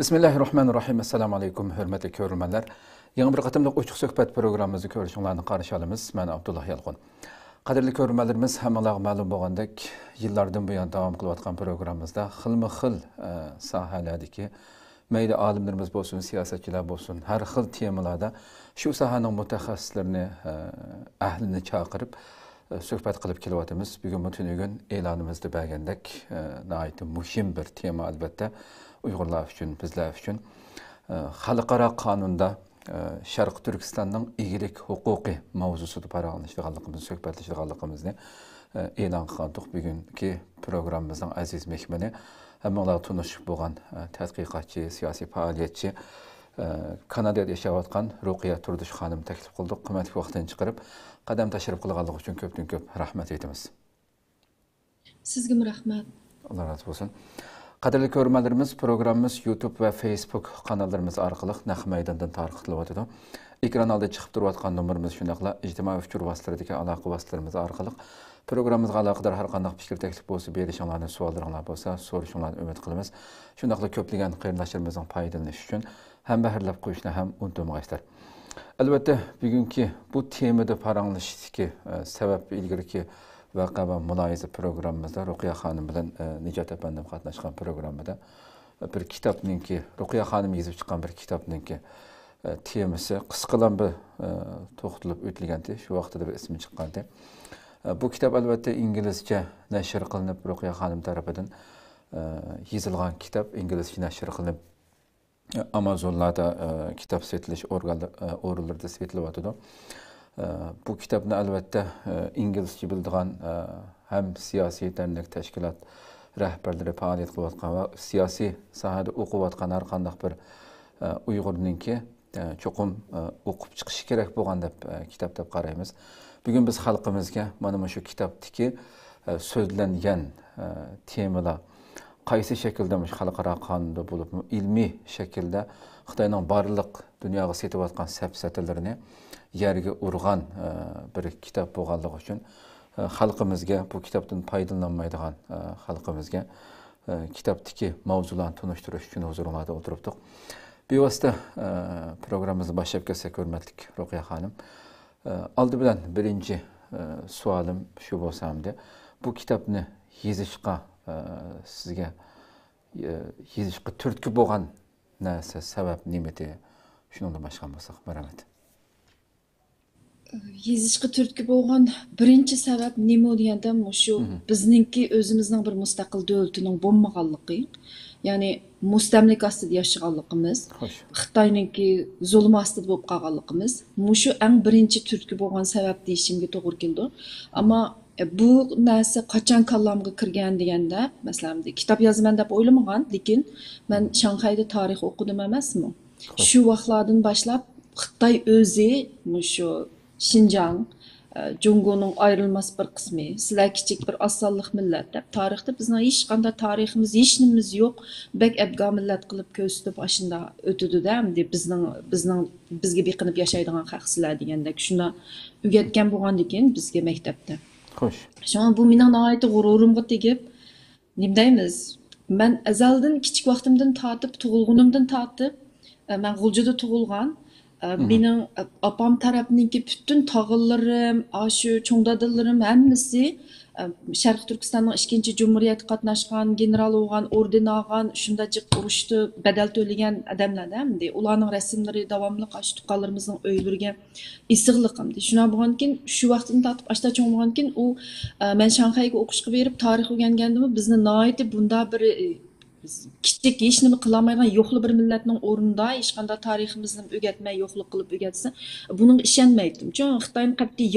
Bismillahirrahmanirrahim. Assalamu alaikum, hürmetli körülmenler. Yeni bir katımlık uçuk söhbet programımızı görüşünlerini karşı alımız. Ben Abdullah Yalğun. Kadirli körülmenlerimiz hemen malum boğandak yıllardan bu yana devam kılıvatkan programımızda xilmi-xil sahalardaki meyli alimlerimiz bolsun, siyasetçiler bolsun, her xil temalarda şu sahanın mütehassislerini, ahlini çağırıp söhbet kılıp kelyapmiz. Bugün bütün gün e'lanımızda bergendek nayeti muhim bir tema albatta. Uygurlar üçün, bizler üçün xalqara kanunda Şarkı Türkistan'ın iyilik hukuki mavzusuda paralışlıqallıqımızı, söhbetleşliqallıqımızı e'lan qıldık. Bugünkü programımızın aziz mehmeni hammalar tunuşup bolğan tədqiqatçı, siyasi fəaliyyətçi Kanadada yaşayatqan Ruqiya Turduş xanım təklif qıldıq. Qiymatli vaxtını çıxarıb qadam təşrif qılğanlıq üçün köp rahmet etimiz. Sizge mi rahmet? Allah razı olsun. Qadirli körülmenlerimiz programımız YouTube ve Facebook kanallarımız arqılıq Naq Meydandan tarqıtılıb atıdı. Ekran aldı çıxıb duruyatqan numarımız şundaqla ictimai fikir vasitələrdəki alaqı vasitələrimiz arqılıq. Programımızga alaqadar har qandaq fikir təklif bolsa, berişinlarni, suallarınlar bolsa, soruşunlarni ümid qılımız. Şundaqla köplügən qeyrindaşlarımızın faydalanışı üçün hem bəhirləb qoyuşuna hem unutulmağızlar. Elbette bugünkü bu temada paranlaşdaki sebep ilgili Vaqa ve mülayize programımızda Ruqiya Hanım bilen Nicat efendim katnaşkan programda bir kitapның ki Ruqiya Hanım yazıp çıkan bir kitapның ki teması qısqalan bir toxtulup ötülgəndi. Şu vaxtda bir ismi çıqqandı. Bu kitap elbette İngilizce nəşr qılınıb Ruqiya Hanım tarafından yazılған kitap İngilizce nəşr qılınıb Amazonlarda kitap setiliş organlarda setilib atıdı. Bu kitabını elbette İngilizce bildiğin hem siyasi dernek teşkilat rəhbərləri fəaliyyət qılayotqan ve siyasi sahada oquyotqan har qandaq bir Uygurning ki çoxum oqub chiqishi kerak bo'lgan deb kitap deb qaraymiz. Bugün biz xalqimizga mana shu kitapdagi so'zlangan temalar qaysi şekilde xalqaro qonunda bo'lib ilmiy shaklda Xitoyning barliq dunyoga setayotgan sapsatalarini yerga urgan bir kitap bo'lganligi uchun xalqimizga bu kitapdan foydalanmaydigan xalqimizga kitapdagi mavzularni tunishtirish uchun huzuringizda o'tiribdik. Bevosita programmamizni boshlab ketsak, hurmatli Ruqiya xonim, oldi bilan birinchi savolim shu bo'lsa-hamda, bu kitapni yozishga sizga yozishga turtki bo'lgan narsa, sabab nima edi? Shundan boshqa bo'lsak, marhamat. Yezishga turtki bo'lgan birinchi sabab nima deganda shu bizningki o'zimizning bir mustaqil davlatining bo'lmaganligi, ya'ni mustamlik ostida yashaganligimiz, Xitoyningki zulm ostida bo'lib qolganligimiz, shu eng birinchi turtki bo'lgan sabab deyishimga to'g'ri keldi. Ammo bu narsa qachon kallamga kirgan deganda, masalan, kitob yozaman deb o'ylamagan, lekin men Shanxayda tarix o'qidim emasmi? Shu vaqtlardan boshlab Xitoy o'zi shu Şinjan, Jungo'nun ayrılmaz bir kısmı, sizler küçük bir asallık millet. Tarihte bizden hiç kanda tarihimiz, hiç nimiz yok. Bek ebga millet kılıp köstüp aşında ötüdü de hem de bizge bir kınıp yaşaydığın haksızlar diyendek. Şunda ügetken buğan diken bizge mektepte. Hoş. Şu an bu minan ayeti gururumga tegip, ne deymiz? Ben ezelden, küçük vaktimden tatıp, tuğulgunumdan tatıp, ben Gulcu'da tuğulgan. Benim apam tarafındaki bütün tağıllarım, aşı, çoğdadıllarım hemmisi Şarkı Türkistan'ın 2. Cumhuriyet katnaşkan, general olgan, orden algan, şundacık uruştu, bedel töleyen adamlar demdi. Ulanın resimleri davamlı aşı tukallarımızın öylürge istiqliqimdi. Şuna boğanken, şu vaxtını tatıp aşta çoğun boğanken, o ben Şanxayga oquşqa verip tarix öğrengendimi, bizni naiti bunda bir kichik hech nima qilolmaydigan yo'qli bir millatning o'rnida hech qanday tariximizni o'rgatmay yo'qlik qilib o'rgatsa buning ishonmaydim. Chunki Xitoyni qat'iy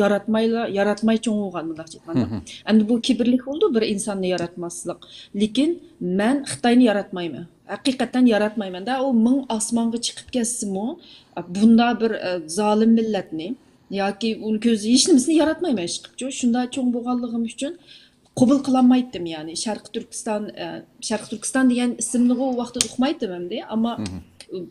yaratmay cho'ng bo'lgan bunday aytganda. Endi bu kibrlik bo'ldi bir insonni yaratmaslik. Lekin men Xitoyni yaratmayman. Haqiqatan yaratmayman. Da u ming osmonga chiqib ketsimi, bunda bir zolim millatni yoki uni ko'zi hech nimasini yaratmayman chiqib. Shunda cho'ng bo'lganligim uchun qabul qılanmaydım yani. Şarkı Türkistan diyen isimli o vaxtda uqmaydım hem de ama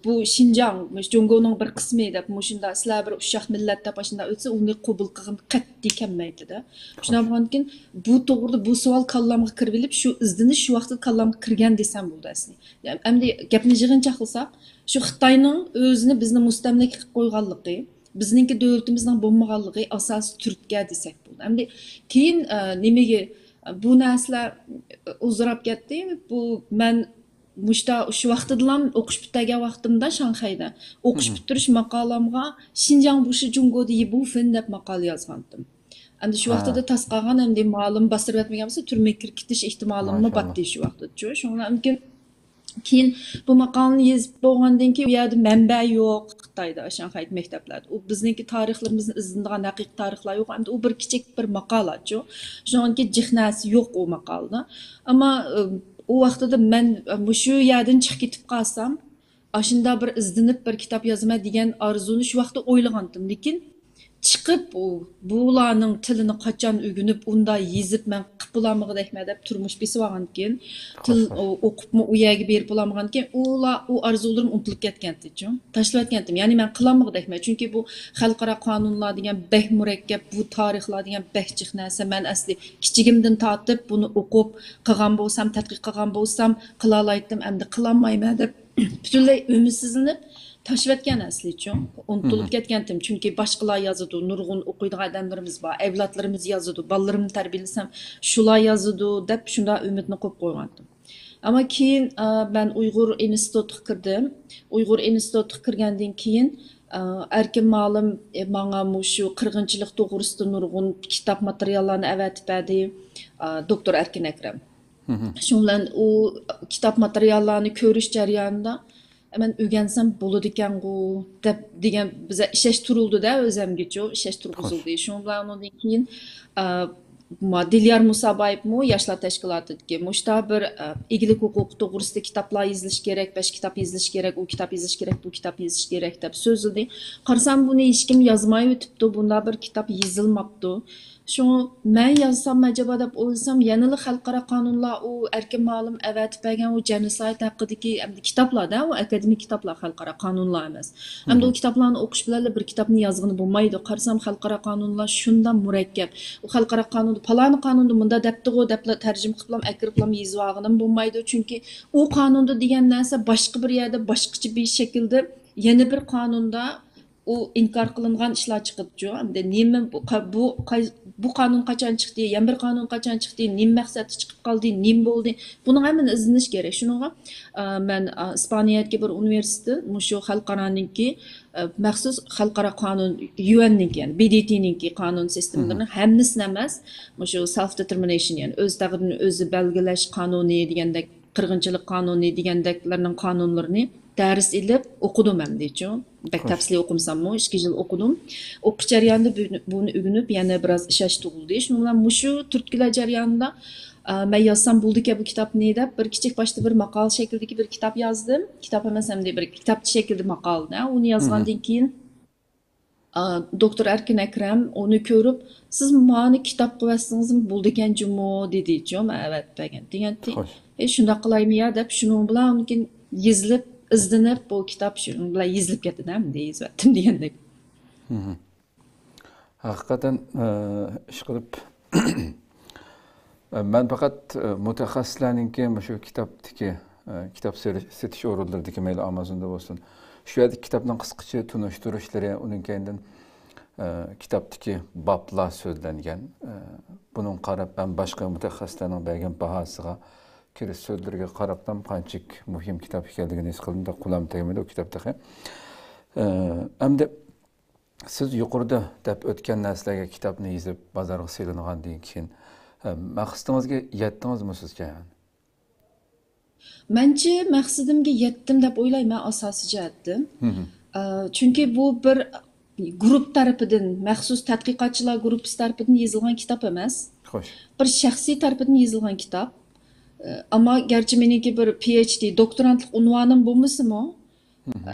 bu Şinjan, Jungo'nun bir kısmı deb, şunda sizlar bir uşaq millat deb şunda o'tsa, uni qabul qilgan qat'iy kelmaydi-da. Shundan bo'lgandan bu to'g'rida bu savol kallamga kirib olib, shu izdinish shu vaqtda kallamga kirgan desam bo'ldi aslida. Yani, endi gapni yig'incha qilsak, shu Xitoyning o'zini bizni mustamlaka qilib qo'yganligi, bizningki davlatimizning bo'lmaganligi asos turtga desak bo'ldi. Endi keyin nimaga bu narsalar uzrab ketdi? Bu men Muşta şu vaqtidan o'qish bitgan vaqtimda Shanxayda o'qish bitirish maqolamga Xinjiang Bushi Jungo deyi bu fen deb maqola yozgandim. Endi shu vaqtida tasqagan endi ma'lum bostirib etmagan bo'lsa turmaga kirib ketish ehtimolimi batdi shu vaqtda. Shundan mumkin keyin bu maqolani yozib bo'lgandan keyin u yerda manba yo'q Xitoyda Shanxay maktablarda. U bizningki tarixlarimizni izlanadigan haqiqiy tarixlar yo'q. Endi u bir kichik bir maqolachu. Shuningki jihnasi yo'q u maqolada. Ammo o vaqtida men shu yerdan chiqib ketib qolsam, ashunda bir izlanib bir kitob yozaman degan orzuni shu vaqtda o'ylagandim. Lekin chiqib bularning tilini qachon o'rganib, unda yezib men qilib bo'lmagan deb turmush besib olgandan keyin, til o'qibmi u yerga berib bo'lmagan keyin, u orzularim unutilib ketgandichu. Tashlab ketgandim. Ya'ni men qilolmagan chunki bu xalqaro qonunlar degan beh murakkab, bu tarixlar degan beh jiq narsa. Men asli kichigimdan tortib buni o'qib qilgan bo'lsam, tadqiq qilgan bo'lsam, qila olaydim, endi qila olmayman deb butunlay umidsizlanib tashvatgan aslichu. Unutilib ketgandim. Chunki boshqalar yozadi, nurg'un o'qiydigan odamlarimiz bor, avlodlarimiz yozadi, bolalarimni tarbiyalasam shular yozadi deb shunda umidni qo'yib qo'ygandim. Ammo keyin men Uyg'ur institutiga kirdim. Uyg'ur institutiga kirgandan keyin erkin ma'lum menga shu qirg'inchilik to'g'risida nurg'un kitob materiallarni avatib berdi doktor Erkin Akram. Shundan u kitob materiallarni ko'rish jarayonida men o'rgansam bo'ladi ekan-ku deb degan biza ishlash turildi-da o'zimgacha ishlash turg'izildi. Shundan undan keyin Dilyar Musabayevmi yoshlar tashkilotidagi mushta bir egilik huquqi to'g'risida kitoblar yozish kerak, 5 kitob yozish kerak, u kitob yozish kerak, bu kitob yozish kerak deb so'zildi. Qarasam buni hech kim yozmay o'tibdi, bunda bir kitob yozilmabdi. Şu men yazsam acaba deb o'ylasam, yanılı xalqaro qonunlar u erkin ma'lum avatib bergan u genocide haqidagi kitoblarda, u akademik kitoblar xalqaro qonunlar emas. Hamda u kitoblarni o'qish bilan bir kitobni yozg'ini bo'lmaydi. Qarasam xalqaro qonunlar shundan murakkab. U xalqaro qonunda palani qonunda bunda debdi-ku deb tarjima qilib akirib yozib olganim bo'lmaydi. Chunki u qonunda degan narsa boshqa bir yerda boshqacha bir shaklda yana bir qonunda u inkar qilingan ishlar chiqibdi. Hamda nima bu qonun qachon chiqdi, yana bir qonun qachon chiqdi, nima maqsadi chiqib qoldi, nima bo'ldi? Buni hammani izlanish kerak. Shuninga men Ispaniyadagi bir universitet, shu xalqaroniki maxsus xalqaro qonun UN'niki, yani BDT'ninki qonun sistemlarining hammasini emas, shu self determination, yani o'z taqdirini o'zi belgilash qonuni degandek, qirg'inchilik qonuni degandeklarning qonunlarini ders ilib o'qidim ham deychi. Maktabsizlik o'qimsammi, 2 yil o'qidim. O'qish jarayonida buni o'rganib, yana biroz ishlash tug'ildi. Shuning bilan shu turtkilar jarayonida men yozsam bo'ldi-ki bu kitobni deb bir kichik boshda bir maqol shaklidagi bir kitob yozdim. Kitob emas ham bir kitobcha shaklda maqolda. Uni yozgandan keyin doktor Erkin Akram onu ko'rib, siz meni kitob qilyapsizmi bo'ldi ekan jumo dedi-chi. Men evet degandi. Shunda qilaymi deb shuning bilan keyin yozilib izlanib bu kitob shuning bilan yozilib ketdi-da, deyizvatdim degandek. Haqiqatan ish qilib men faqat mutaxassislarningki shu kitobdagi kitob setish o'rinlaridagi mayli Amazonda bo'lsin, shu yerda kitobning qisqacha tunishtirishlari, uning keyindan kitobdagi boblar so'zlangan. Buning qarab men boshqa mutaxassislarning bergan bahosiga kirish so'zlariga qarabdan qanchalik muhim kitob ekanligini his qildim, qulam tegmadi u kitobda. Hamda siz yuqorida deb o'tgan narsalarga kitobni yozib bozorga selingandan keyin maqsadingizga yetdingizmi sizga? Mencha maqsadimga yetdim deb o'ylayman asosiy jihatdan. Chunki bu bir guruh tarafidan, maxsus tadqiqotchilar guruhi tarafidan yozilgan kitob emas. Xo'sh. Bir shaxsiy tarafidan yozilgan kitob. Ama gerçi meniki bir PhD doktorantlık unvanım bulmasımı,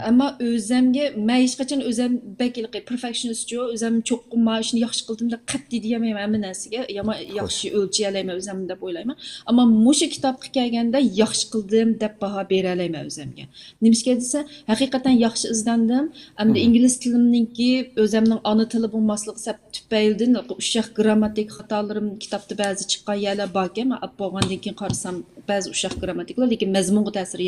Ama özlemge men hech qachon o'zim bakilqi perfectionist jo, o'zim cho'qqim ma ishni yaxshi qildim deb qat'iy deyamayman hamma narsaga. Yama yaxshi o'lchay olmayman o'zim deb o'ylayman. Ammo mushu kitobga kelganda yaxshi qildim deb baho bera olmayman o'zimga. Nimishga desa, haqiqatan yaxshi izlandim. Hamda ingliz tilimningki o'zimning ona tili bo'lmasligi sabab tufaylidan ushaq grammatik xatolarim kitobda ba'zi chiqqan yerlar borki, men olib bo'lgandan keyin qarasam ba'zi ushaq grammatiklar, lekin mazmunga ta'sir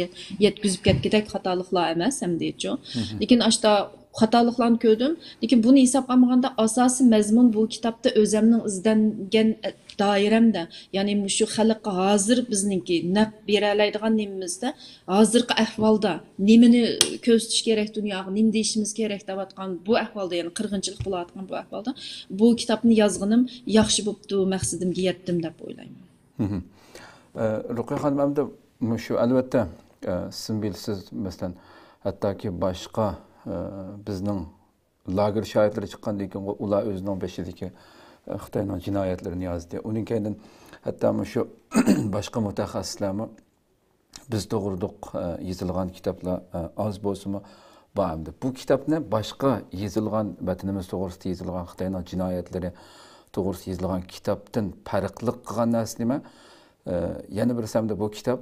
yetkazib ketgidek xatoliklar emas. Deyço. Lekin aşta hatalıklarını gördüm. Lekin bunu hesap almaganda asası mazmun bu kitapta özümnün izlengen dairemde. Yani şu xalqqa hazır bizninki naq beralaydigan nemimizde hazırki ahvalda nemini ko'z tutish kerak dunyoga, nim deyishimiz kerak devatgan bu ahvalda, yani qirg'inchilik bo'layotgan bu ahvalda bu kitapni yozganim yaxshi bo'pti, maqsadimga yetdim deb o'ylayman. Ruqiya xonim, hamda şu albatta siz bilsiz, masalan hattoki boshqa bizning lager shoirlari chiqqandan keyin ular o'zining beshidagi Xitoyning jinoyatlarini yozdi. Uning keyin hatto shu boshqa mutaxassislarmi biz to'g'ridoq yozilgan kitoblar oz bo'lsa-mu bordi. Bu kitobni boshqa yozilgan vatanimiz to'g'risida yozilgan Xitoyning jinoyatlari to'g'risida yozilgan kitobdan farqli qilgan narsa nima? Yana bir samda bu kitap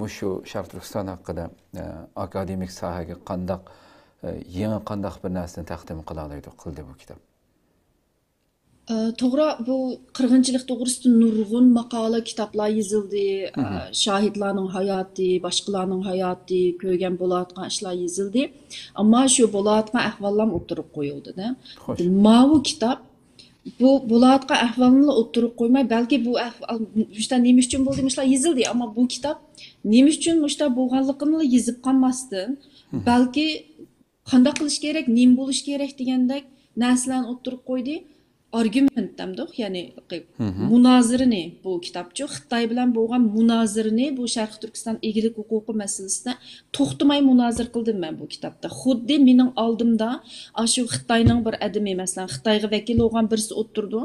mushu Sharq Turkiston haqida akademik sohaga qandaq yangi qandaq bir narsani taqdim qildi bu kitap. To'g'ri, bu qirg'inchilik to'g'risida nurg'un maqola kitoblar yozildi, shohidlarning hayoti, boshqalarning hayoti, ko'rgan bo'layotgan ishlar yozildi. Ammo shu bo'layotgan ahvollar o'tirib qo'yildi-da. Bu kitap bu bo'layotgan ahvolni o'tirib qo'ymay, balki bu ahvol juda nima uchun bo'ldi demişlar yozildi, ammo bu kitap nima uchun mushta bo'lganligini yozib qolmasdan, balki qanday qilish kerak, nima bo'lish kerak degandek narsalarni o'tirib qo'ydi. Argument demdik, ya'ni munozirini bu kitobchi Xitoy bilan bo'lgan munozirini bu Sharq Turkiston egilik huquqi masalasida to'xtamay munozir qildim men bu kitobda. Xuddi mening oldimda shu Xitoyning bir adami, masalan, Xitoyga vakil bo'lgan birisi o'tirdi.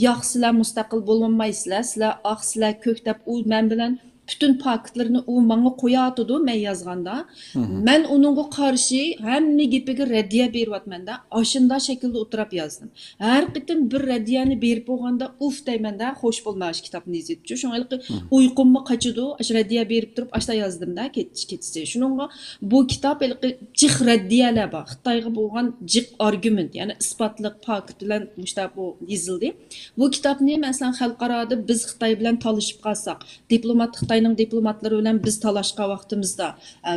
"Yo'q, sizlar mustaqil bo'lolmaysizlar, sizlar oq, sizlar ko'k" deb u men bilan bütün paktlarını o bana koyatdı men yazganda. Men onunğa qarşı hamma gepiga raddiya beryapmanda, aşında şekilde oturup yazdım. Her qitim bir raddiyani berip bo'lganda uf deymanda, xo'sh bo'lmash kitobni yozibdi. Shunga uyqumni qachidu, ash raddiya berib turib ashta yazdim-da, ketdi. Shunga bu kitob jiq raddiyalar bor. Xitoyga bo'lgan jiq argument, ya'ni isbotliq fakt bilan mushta bu yozildi. Bu kitobni masalan xalqaroda biz Xitoy bilan talashib qolsak, diplomat Xitoyning diplomatlari bilan biz talashgan vaqtimizda,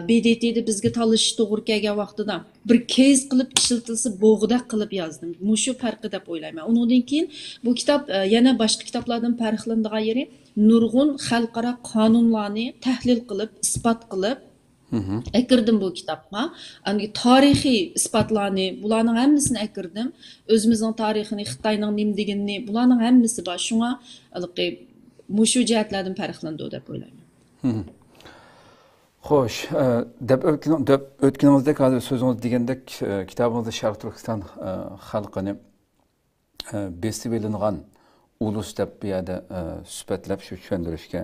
BDT'de bizga talashish to'g'ri kelgan vaqtida bir case qilib ishlatilsa bo'g'ida qilib yozdim. Mushu farqi deb o'ylayman. Undan keyin bu kitob yana boshqa kitoblardan farqlanadigan yeri nurg'un xalqaro qonunlarni tahlil qilib, isbot qilib akirdim bu kitobga. Angi tarixiy isbotlarni, bularning hammasini akirdim. O'zimizning tarixini, Xitoyning nima deganini, bularning hammasi bor. Shunga mushu jihatlardan farqlanadi deb o'ylayman. Xo'sh, deb o'tganimizdek hozir so'zingiz degandek kitobingizda Sharq Turkiston xalqini besib ilingan ulus deb bu yerda sifatlab shu tushuntirishga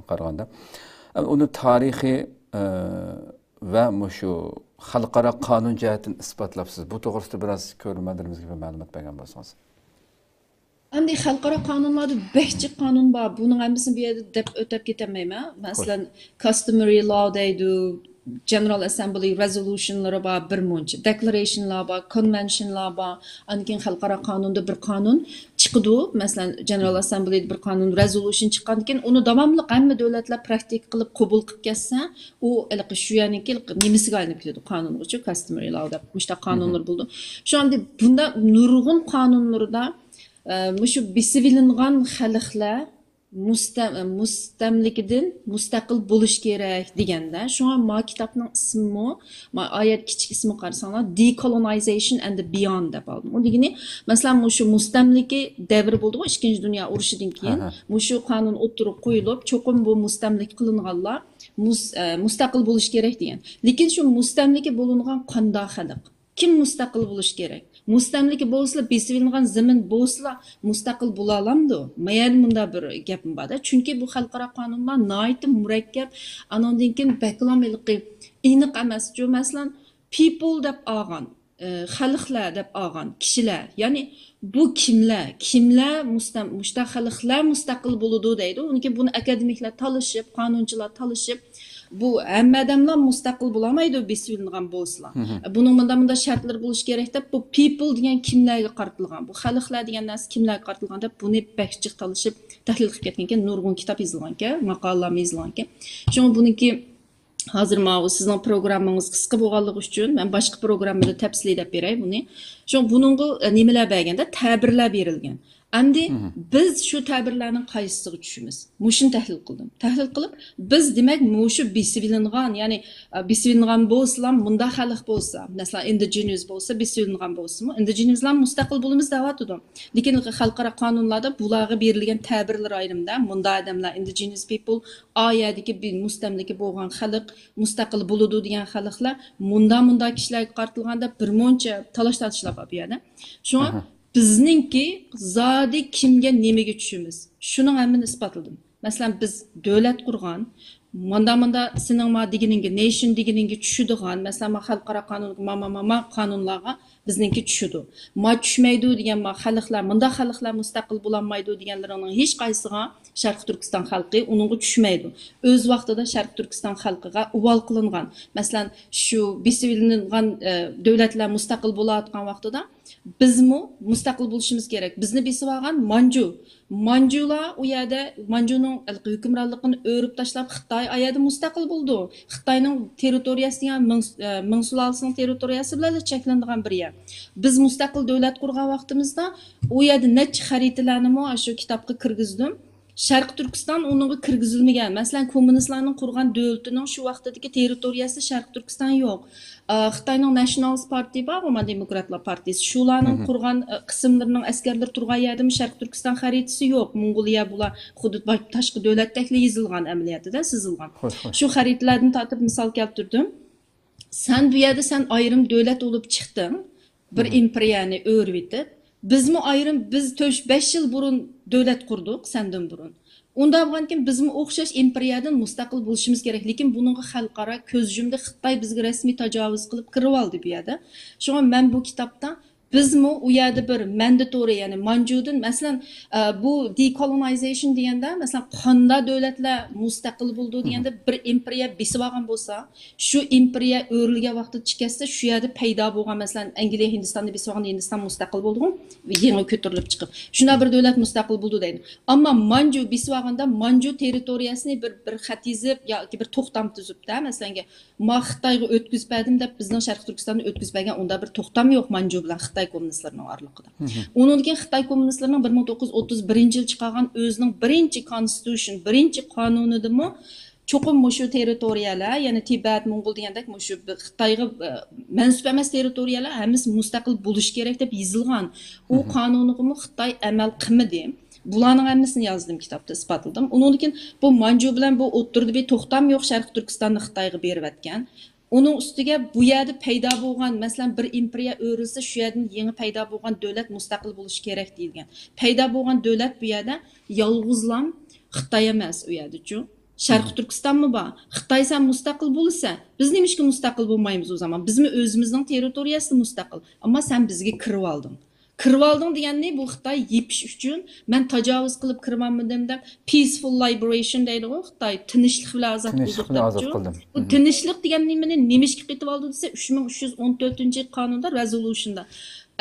qaraganda uni tarixiy va mushu xalqaro qonun jihatdan isbotlabsiz. Bu to'g'risida biroz ko'rmalarimiz gibi ma'lumot bergan bo'lsangiz. Endi xalqaro qonunlarda behçi qonun bor. Bunun hammasini bu yerda deb o'tab ketamayman. Masalan, customary law deydi, General Assembly resolutionlari bor, bir muncha declarationlar bor, conventionlar bor. Ankin xalqaro qonunda bir qonun chiqdi. Masalan, General Assembly bir qonun resolution chiqqandan keyin uni davomli hamma davlatlar praktik qilib qabul qilib ketsa, u shu yaniki nimasiga aylanib ketadi qonunga, customary law deb mushta qonunlar bo'ldi. Shu anda bunda nurg'un qonunlarda mushu besivilingan xalqlar mustamlikidan mustaqil bo'lish kerak deganda, shunga ma kitobning ismi, ma oyat kichik ismi qarasanglar, Decolonization and the Beyond deb oldim. U degani, masalan, mushu mustamliki davri bo'ldi, 2-chi dunyo urushidan keyin mushu qonun o'tirib qo'yilib, cho'qim bu mustamlik qilinganlar mustaqil bo'lish kerak degan. Lekin shu mustamliki bo'lingan qanday xalq? Kim mustaqil bo'lish kerak? Mustamliki bo'lsa, besivilgan zamin bo'lsa, mustaqil bo'la olamdi. Mayal bunda bir gapim bor-da. Chunki bu xalqaro qonunlar nihoyat murakkab, anondan keyin baklamilqi aniq emas. Masalan, people deb olgan, xalqlar deb olgan kishilar. Ya'ni bu kimlar? Kimlar xalqlar mustaqil bo'ladi deydi. Uniki buni akademiklar talishib, qonunchilar talishib, bu hamma odamlar mustaqil bo'lamaydi besilingan bo'lsalar. Buning bunda shartlar bo'lish kerak deb bu people degan kimlarga qaratilgan, bu xalqlar degan narsa kimlarga qaratilgan deb buni bakchiq talishib tahlil qilib ketgan ekan, nurg'un kitob yozilgan ekan, maqolalar yozilgan ekan. Shunga buniki hozir mana sizning programmangiz qisqa bo'lganligi uchun men boshqa programmada tafsillab beray buni. Shunga buningga nimalar berganda ta'birlar berilgan. Endi biz shu ta'birlarning qaysisiga tushimiz? Mushun tahlil qildim. Tahlil qilib, biz demak mushu besilingan, ya'ni besilingan bo'lsa, bunda xalq bo'lsa, masalan indigenous bo'lsa, besilingan bo'lsa-mu, indigenoueslar mustaqil bo'lamiz deyapti. Lekin xalqaro qonunlarda bularga berilgan ta'birlar ayrimda bunda odamlar indigenous people, oyadagi mustamlika bo'lgan xalq, mustaqil bo'ladi degan xalqlar bunda kishilarga qaratilganda bir muncha talash-tortishlar bor bu yerda. Shunga bizningki zodi kimga nimaga tushimiz? Shuni hamini isbotladim. Masalan, biz davlat qurgan, manda sening ma deganingga nation deganingga tushadigan, masalan, xalqaro qonun, qonunlarga bizningki tushadi. Ma tushmaydi degan xalqlar, munda xalqlar mustaqil bo'lanmaydi deganlarning hech qaysiga Sharq Turkiston xalqi uningga tushmaydi. O'z vaqtida Sharq Turkiston xalqiga uvol qilingan. Masalan, shu besilingan davlatlar mustaqil bo'layotgan vaqtida bizmi mustaqil bo'lishimiz kerak. Bizni besib olgan Manju. Manjular u yerda Manjuning hukmronligini o'rib tashlab Xitoy ayada mustaqil bo'ldi. Xitoyning territoriyasi degan Ming sulolasining territoriyasi bilan cheklangan bir yer. Biz mustaqil davlat qurgan vaqtimizda u yerda necha xaritalarni shu kitobga kirgizdim. Sharq Turkiston uningga kirgizilmagan. Masalan, kommunistlarning qurgan davlatining shu vaqtdagi territoriyasi Sharq Turkiston yo'q. Xitoyning Nationalist Party bor, Demokratlar partiyasi. Shularning qurgan qismlarining askarlar turgan yerda Sharq Turkiston xaritasi yo'q. Mongoliya bular hudud tashqi davlatdagi yozilgan amaliyotida sizilgan. Shu xaritalardan tortib misol keltirdim. Sen bu yerda sen ayrim davlat bo'lib chiqding, bir imperiyani o'rib etib, bizmi ayrim biz 5 yil burun davlat qurdik sendan burun. Unda bo'lgankin bizmi o'xshash imperiyadan mustaqil bo'lishimiz kerak, lekin buningga xalqaro ko'z yumdi Xitoy bizga rasmiy tajovuz qilib kirib oldi bu yerda. Shunga men bu kitobda bizmi u yerda bir mandatory, ya'ni Manjudan masalan bu decolonization deganda masalan qonda davlatlar mustaqil bo'ldi deganda bir imperiya besib olgan bo'lsa, shu imperiya o'rilgan vaqtda chiqsa shu yerda paydo bo'lgan masalan Angliya Hindistonni besib olgan, Hindiston mustaqil bo'ldi, yangi ko'tarilib chiqib shunda bir davlat mustaqil bo'ldi deydi. Ammo Manju besib olganda Manju territoriyasini bir xat yozib yoki bir to'xtam tuzibda masalan ma Xitoyga o'tkazib berdim deb bizning Sharq Turkistonni o'tkazib bergan unda bir to'xtam yo'q Manju bilan Xitoy kommunistlarining oraliqida. Undan keyin Xitoy kommunistlarining 1931 yil chiqargan o'zining birinchi constitution, birinchi qonunidimi cho'qim shu territoriyalar, ya'ni Tibet, Mongol degandek shu Xitoyga mansub emas territoriyalar hammasi mustaqil bo'lish kerak deb yozilgan. U qonuniga Xitoy amal qilmadi. Bularning hammasini yozdim kitobda, isbotladim. Undan keyin bu Manju bilan bu o'ttirdi bir to'xtam yo'q Sharq Turkistonni Xitoyga berib atgan. Onun ustiga bu yerda paydo bo'lgan, masalan, bir imperiya o'rilsa, shu yerdan yangi paydo bo'lgan davlat mustaqil bo'lishi kerak deyilgan. Paydo bo'lgan davlat bu yerda yolg'izlam Xitoy emas u yerda-chu. Sharq Turkistonmi bor? Xitoy ham mustaqil bo'lsa, biz nimishga mustaqil bo'lmaymiz o zaman? Bizmi o'zimizning territoriyasida mustaqil, ammo sen bizga kirib olding. Kirib olding degani bu Xitoy yepish uchun men tajovuz qilib kirmanmidim deb peaceful liberation deydi u Xitoy tinchlik bilan ozod qildim. Bu tinchlik degan nimani nimishga qetib oldi desa 3314-qonunda resolutionda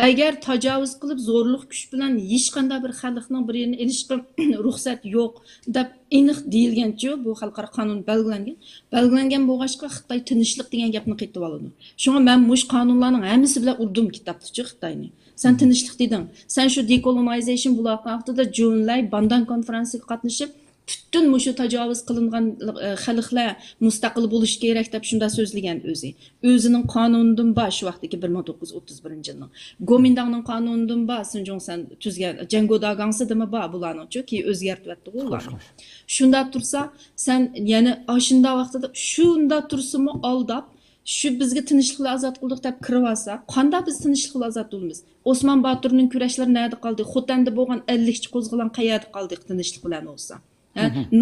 agar tajovuz qilib zo'rlik kuch bilan hech qanday bir xalqning bir yerini ilishga ruxsat yo'q deb aniq deyilgancha bu xalqaro qonun belgilangan bo'lg'achqa Xitoy tinchlik degan gapni qetib oladi. Shunga men mush qonunlarning hammasi bilan urdim kitobda Xitoyni. Sen tinchlik deding. Sen shu decolonization bo'lgan vaqtida Junlay Bandan konferensiyaga qatnashib, bütün mushu tajovuz qilingan xalqlar mustaqil bo'lish kerak deb shunda so'zlagan o'zi. O'zining qonunidan bor shu vaqtdagi 1931-yilning. Gomindangning qonunidan bor, Sinjongsan tuzgan Jango Dagangsida bor bularning-chi ki o'zgartiryapti ular. Shunda tursa, sen ya'ni shunda vaqtida shunda tursimi aldab şu bizga tinchlikni ozod qildik deb kirib olsa, qanday biz tinchlikni ozod bo'lamiz? Osman Boturning kurashlari nerede qoldi? Xotanda bo'lgan 50 qo'zg'alan qayerda qoldi tinchlik bilan olsa?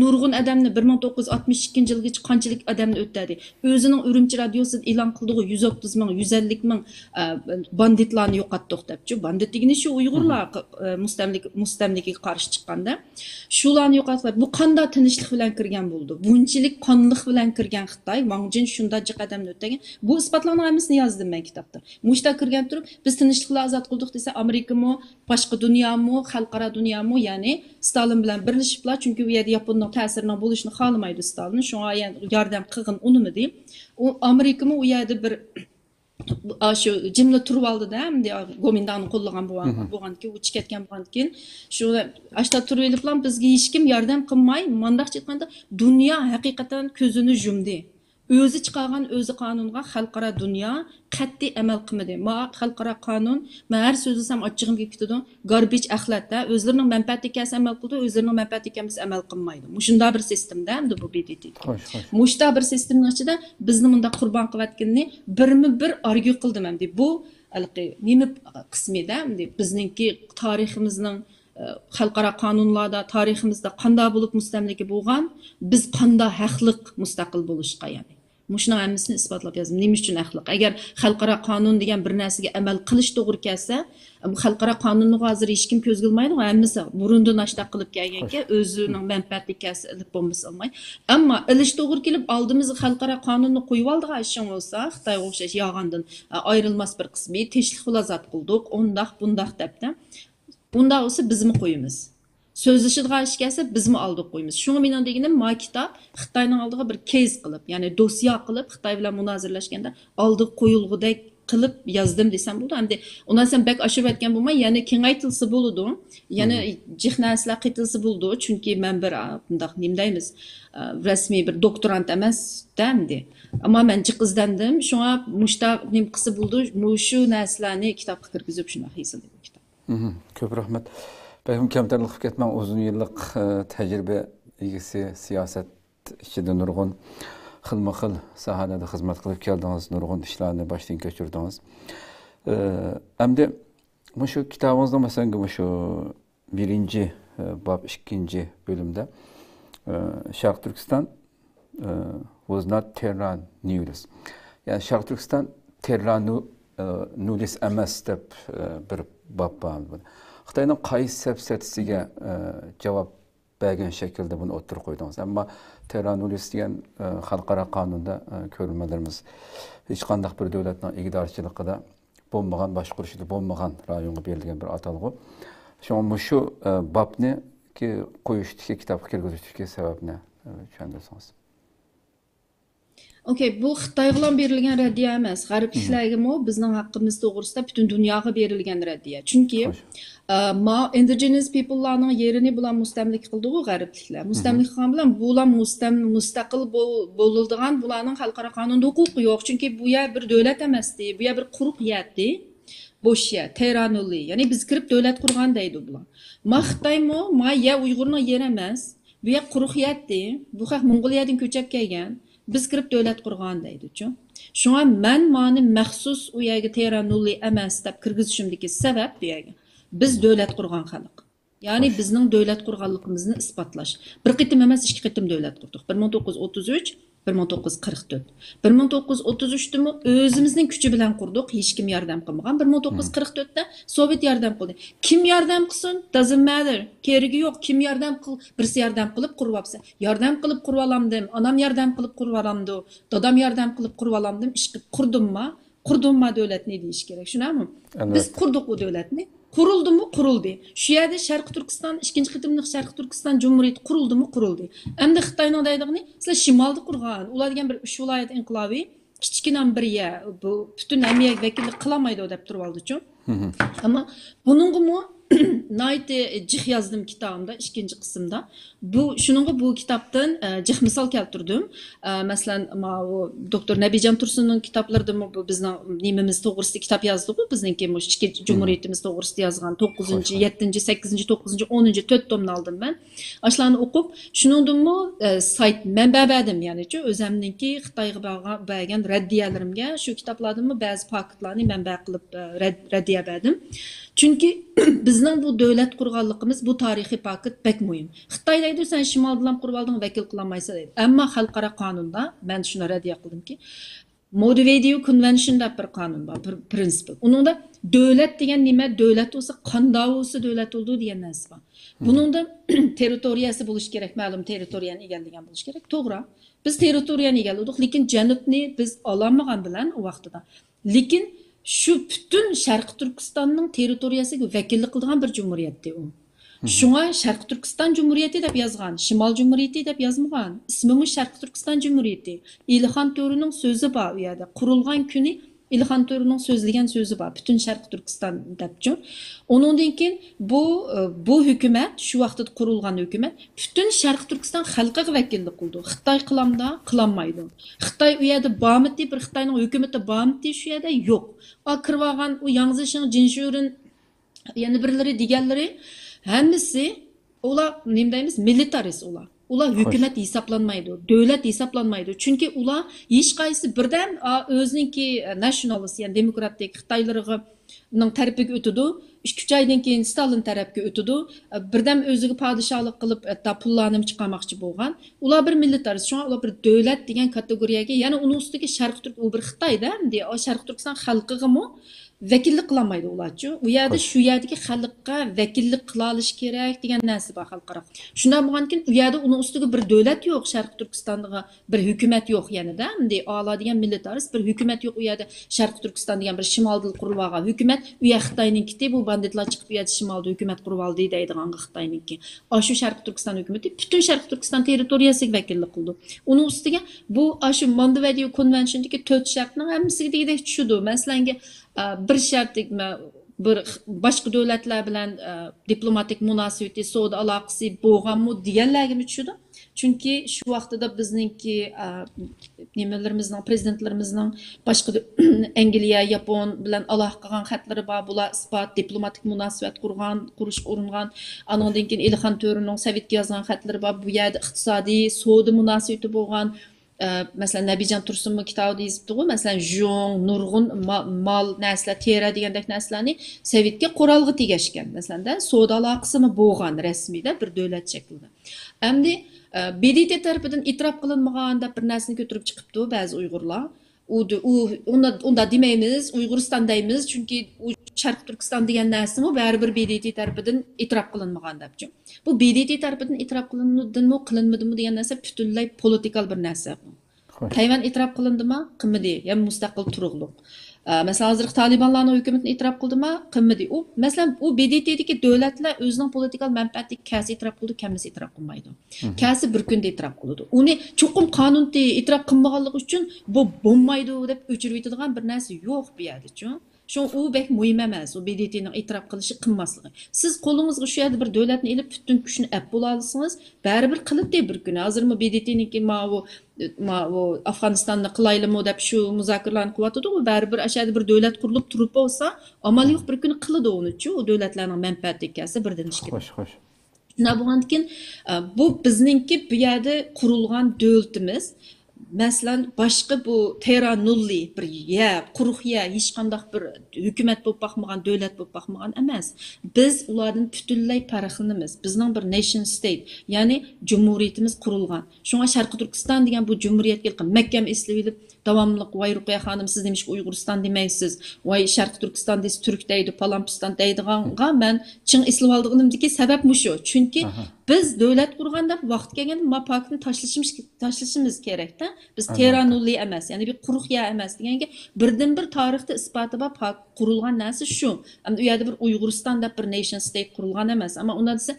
Nurg'un adamni 1962 yilgacha qanchalik adamni o'tadi. O'zining Urumchi radiosida e'lon qildi 130 ming, 150 ming banditlarni yo'qotdik debchi. Bandit degani shu Uyg'urlar mustamlikaga qarshi chiqqanda. Shularni yo'qotib, bu qanday tinchlik bilan kirgan bo'ldi. Bunchalik qonliq bilan kirgan Xitoy, Mangjin shunda jiq adamni o'tgan. Bu isbotlarning hammasini yozdim men kitobda. Mushta kirgan turib, biz tinchlikni ozod qildik desa, Amerikami, boshqa dunyomi, xalqaro dunyomi, ya'ni Stalin bilan birlashiblar, chunki u yerda Yaponning ta'sirining bo'lishini xohlamaydi Stalin. Shunga yordam qilg'in unimidi. U Amerikami u yerda bir shu jimli turib oldida, Gomindani qo'llagan bo'lganki, u chiqib ketgan bo'lgankin, shu ashta turib oliblar, bizga hech kim yordam qilmay, mandaqcha aytganda, dunyo haqiqatan ko'zini yumdi. O'zi chiqargan o'zi qonunga xalqaro dunyo qat'iy amal qilmadi. Ma xalqaro qonun, men har so'zlasam ochig'im kelib ketadi. Garbage axlatda o'zlarining manfaatiga amal qildi, o'zlarining manfaatiga amal qilmaydi. Mushunda bir sistemda endi bu BDT. Mushunda bir sistemning ichida bizni bunda qurbon qilayotganini birma-bir argu qildim ham deb. Bu nima qismida deb bizningki tariximizning xalqaro qonunlarda, tariximizda qanday bo'lib mustamlika bo'lgan, biz qanday haqliq mustaqil bo'lishga ya'ni. Mushning hammasini isbotlab yozdim. Nima uchun haqliq? Agar xalqaro qonun degan bir narsaga amal qilish to'g'ri kelsa, bu xalqaro qonunni hozir hech kim ko'z qilmaydi, hammasi burundan ashta qilib kelganki, o'zining manfaatiga ilib bo'lmasa olmay. Ammo ilish to'g'ri kelib oldimizga xalqaro qonunni qo'yib oldiga ishing bo'lsa, Xitoy o'xshash yog'andan ayrilmas bir qismi tinchlik xilozat qildik, undaq bundaq debdi. Bunda olsa bizmi qo'yimiz. So'zlashadigan ish kelsa bizmi oldiq qo'yimiz. Shunga men deganim ma kitob Xitoyning oldiga bir case qilib, ya'ni dosya qilib Xitoy bilan munozirlashganda oldiq qo'yilgudek qilib yozdim desam bo'ldi. Endi undan so'ng bak oshib aytgan bo'lmay, ya'ni kengaytilsa bo'ladi. Ya'ni jihnaslar qitilsa bo'ldi, chunki men bir bundaq nima deymiz, rasmiy bir doktorant emas endi. Ammo men jiqizdandim. Shunga mushta nim qilsa bo'ldi, shu narsalarni kitobga kirgizib shuna his qildim. Ko'p rahmat. Benim kamtarlik qilib ketmang, uzun yillik tajriba egasi, siyosat ichida nurg'un xilma-xil sohalarda xizmat qilib keldingiz, nurg'un ishlarni boshdan kechirdingiz. Endi shu kitobingizda masalan shu 1-bob 2-bölümde Sharq Turkiston was not Terra Nullius. Yani Sharq Turkiston Terra Nullius emas deb bir bob bor. Xitoyning qaysi safsatisiga javob bergan shaklda buni o'tirib qo'ydingiz. Ammo Terra Nullius degan xalqaro qonunda ko'rilmalarimiz hech qanday bir davlatning ig'dorchiligida bo'lmagan, boshqarishida bo'lmagan rayonga berilgan bir atalg'u. Shu bobni ki qo'yishdagi kitobga kirgizishdagi sababni tushuntirsangiz. Okay, bu Xitoy bilan berilgan raddiya emas. G'arbliklarga bizning haqqimiz to'g'risida butun dunyoga berilgan raddiya. Chunki indigenous people'larning yerini bilan mustamlik qildi-ku g'arbliklar. Mustamlik qilgan bilan bular mustaqil bo'ladigan bularning xalqaro qonunda huquqi yo'q. Chunki bu yer bir davlat emasdi, bu yer bir quruq yerdi. Bo'sh yer, Terra Nullius. Ya'ni biz kirib davlat qurgan deydi bular. Xitoymi, ya Uyg'urning yeri emas. Bu yer quruq yerdi. Bu xalq Mong'oliyadan ko'chib kelgan. Biz kirib davlat qurgan deydi-chu. Shunga men mani maxsus u yerga Terra Nullius emas deb kirgizishimdagi sabab bu yerga. Biz davlat qurgan xalq. Ya'ni bizning davlat qurganligimizni isbotlash. Bir qitim emas, ikki qitim davlat qurdik. 1933, 1944. 1933'dimi o'zimizning kuchi bilan qurdik, hech kim yordam qilmagan. 1944da Sovet yordam qildi. Kim yordam qilsin? Doesn't matter. Keragi yo'q. Kim yordam qil, birisi yordam qilib qurib olsa. Yordam qilib qurib olamdim. Onam yordam qilib qurib olamdi. Dadam yordam qilib qurib olamdim. Ish qilib qurdimmi? Qurdimmi davlatni deyish kerak. Shunami? Biz qurdik bu davlatni. Quruldimi? Quruldi. Shu yerda Sharq Turkiston, ikkinchi qitimliq Sharq Turkiston Cumhuriyeti quruldimi? Quruldi. Endi Xitoyning deydig'ini, sizlar shimolda qurgan, ular degan bir 3 viloyat inqilobiy, kichkina bir yer, bu butun hammaga vakillik qilmaydi deb turib oldi-chu. Ammo buningmi Nayti cih yazdım kitabımda, ikinci kısımda. Bu kitaptan cih misal keltirdim. Mesela Doktor Nebican Tursun'un kitaplarında bu bizden nimemiz to'g'risida kitap yazdık. Bizdenki iki Cumhuriyetimiz to'g'risida yazgan 9. 7. 8. 9. 10. 4 tomunu aldım ben. Aşlarını okup şunundan mı sayt mənbə verdim yani. Özümdeki Xitayga bergen reddiyelerimge şu kitaplardan mı bazı paketlerini mənbə qılıp reddiye verdim. Chunki bizning bu davlat qurganligimiz, bu tarixiy paket bek muhim. Xitoy deydi, sen shimoldan qurib olding, vakil qilolmaysan deydi. Ammo xalqaro qonunda men shuni raddiya qildimki, Montevideo Convention deb bir qonun bor, bir prinsip. Uningda davlat degan nima? Davlat bo'lsa, qanday bo'lsa davlat bo'ldi degan narsa bor. Buningda territoriyasi bo'lish kerak, ma'lum territoriyani egallagan bo'lish kerak. To'g'ri. Biz territoriyani egalladik, lekin janubni biz ololmagan bilan u vaqtida. Lekin shu butun Sharqi Turkistonning territoriyasiga vakillik qilgan bir jumuriyatdi u. Shunga Sharqi Turkiston Cumhuriyeti deb yozgan, Shimol Cumhuriyeti deb yozmagan. İsmimiz Sharqi Turkiston Cumhuriyeti. İlhan To'rining so'zi bor u yerda. Qurilgan kuni İlhan To'rining so'zlagan so'zi bor. Butun Sharqi Turkiston debchi. Onundan keyin bu hukumat, shu vaqtda qurilgan hukumat butun Sharqi Turkiston xalqiga vakillik qildi. Xitoy qilamda, qilolmaydi. Xitoy u yerda bormidi, bir Xitoyning hukumati bormidi shu yerda yo'q. O kirib olgan u Yang Zhishin, Jinshurin yana birlari deganlari hammasi ular nima deymiz, militarist ular. Ular hukumat hisoblanmaydi, davlat hisoblanmaydi. Chunki ular hech qaysi birdan o'ziniki nationalist, ya'ni demokratik Xitoylariga tarafiga o'tadi. 2-3 oydan keyin Stalin tarafga o'tadi. Birdan o'ziga podshohlik qilib, pullarni chiqarmoqchi bo'lgan. Ular bir militarist, shunga ular bir davlat degan kategoriyaga, ya'ni uning ustiga Sharq Turk, u bir Xitoyda, o Sharq Turkiston xalqiga vakillik qilolmaydi ularchi. U yerda shu yerdagi xalqqa vakillik qila olish kerak degan narsa bor xalqaro. Shundan bo'lgankin u yerda uning ustiga bir davlat yo'q, Sharq Turkistonda bir hukumat yo'q yanada. A'lo degan militarist bir hukumat yo'q u yerda. Sharq Turkiston degan bir shimolda qurib olgan hukumat, u yer Xitoyninki, bu banditlar chiqib u yerda shimolda hukumat qurib oldi deydigan Xitoyninki. Shu Sharq Turkiston hukumati butun Sharq Turkiston territoriyasiga vakillik qildi. Uning ustiga bu shu Montevideo Convention'dagi 4 shartning hammasiga degidek tushdi. Masalan, bir şart bir başqa davlatlar bilan diplomatik munosabati, savdo aloqasi bo'lganmi deganlarga tushdi. Chunki shu vaqtida bizningki nimalarimizning, prezidentlarimizning boshqa Angliya, Yapon bilan aloqa qilgan xatlari bor. Bular isbot diplomatik munosabat qurish uringan. Anondan keyin Ilhan To'rining Sovetga yozgan xatlari bor. Bu yerda iqtisodiy, savdo munosabati bo'lgan. Mesela Nabijan Tursunmu kitabı yazıptı. Mesela jung, nurgun, mal, nesler, tera degandek neslerni Sovetga qoralgı tegeşken. Mesela da savdo aloqasi bo'lgan rasmiyda bir davlat shaklida. Endi BDT tarafidan itiraf qilinmagan deb bir narsani ko'tarib chiqibdi ba'zi Uyg'urlar. Unda demaymiz, Uyg'uriston deymiz, chunki u Sharq Turkiston degan narsami baribir BDT tarafidan itiraf qilinmagan debchi. Bu BDT tarafidan itiraf qilinmadimi, qilinmadimi degan narsa butunlay politikal bir narsa. Tayvan itiraf qilindimi, qilmadi, ya mustaqil turuqliq. Mesela hozir Talibanlarning hukumatini itiraf qildimi, qilmadi. U masalan u BDTdagi davlatlar o'zining politikal manfaatiga kasi itiraf qildi, kamisi itiraf qilmaydi. Kasi bir kunda itiraf qiladi. Uni cho'qim qonunda itiraf qilmaganligi uchun bu bo'lmaydi deb o'chirib yetadigan bir narsa yo'q bu yerda-chi. Şu u bek muhim emas, u BDTning itiraf qilishi qilmasligi. Siz qo'lingizga shu yerda bir davlatni elib butun kuchni ap bo'la olsangiz, baribir qilibdi bir kun. Hozirmi BDTniki bu Afg'onistonni qilaylikmi deb shu muzokaralarni qilyotdi, u baribir ashada bir davlat qurilib turib bo'lsa, amal yo'q bir kun qiladi uni-chi, u davlatlarning manfaatiga kelsa birdan ishga. Xo'sh. Shuna bo'lgankin, bu bizningki bu yerda qurilgan davlatimiz. Masalan, boshqa bu terra nulli bir quruq hech qanday bir hukumat bo'lib baxmagan, davlat bo'lib baxmagan emas. Biz ulardan butunlay farqlanamiz. Bizning bir nation state, ya'ni jumhuriyatimiz qurilgan. Shunga Sharqi Turkiston degan bu jumhuriyatga yaqin mahkam eslayilib, davomli voy Ruqiya xonim siz demiş Uyg'uriston demaysiz, voy Sharqi Turkiston deysiz, Turk deydi, Palampiston deydiganga men chin eslab olganimdagi sabab shu. Chunki biz davlat qurganda vaqt kelganda mapakni tashlashimiz kerak-da. Biz terra nulli emas, ya'ni bir quruq yer emas deganga birdan bir tarixda isboti bor qurilgan narsa shu. Endi u yerda bir Uyg'uriston deb bir nation state qurilgan emas, ammo unda desa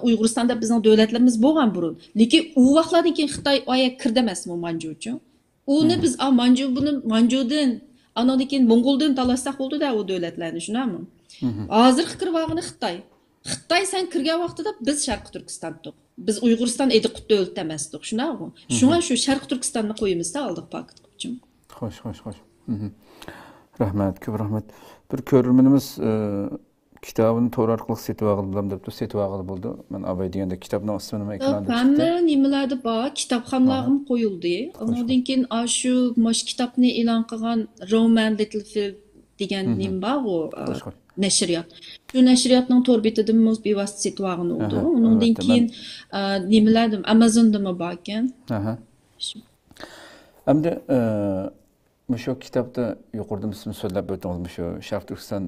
Uyg'uristonda bizning davlatlarimiz bo'lgan burun. Lekin u vaqtlardan keyin Xitoy oya kirdi emasmi Manjuchi? Uni biz Manjudan, andan keyin Mongoldan talashsaq bo'ldi-da u davlatlarni, shunami? Hozir kirib olgani Xitoy. Xitoy sen kirgan vaqtida biz Sharq Turkistondik. Biz Uyg'uriston edik davlat emasdik, shunaqmi? Shunga shu Sharq Turkistonni qo'yimizda oldik paket uchun. Xo'sh. Rahmat, ko'p rahmat. Bir ko'rurmanimiz kitabını to'g'ri orqali setib oldim deb setib oldi bo'ldi. Men Abay deganda kitobning ismini ekranda chiqdi. Hamma nimalarda bor, kitobxonlarga qo'yildi. Undan keyin shu kitobni e'lon qilgan Roman Littlefield degan nim bor u Xo'sh. nashriyot. Shu nashriyotning tor betidan bevosita setib oldi. Undan albatta, keyin nimalardim Amazondami bor ekan. Aha. Hamda shu kitobda yuqorida siz so'zlab o'tdingiz shu Sharq Turkiston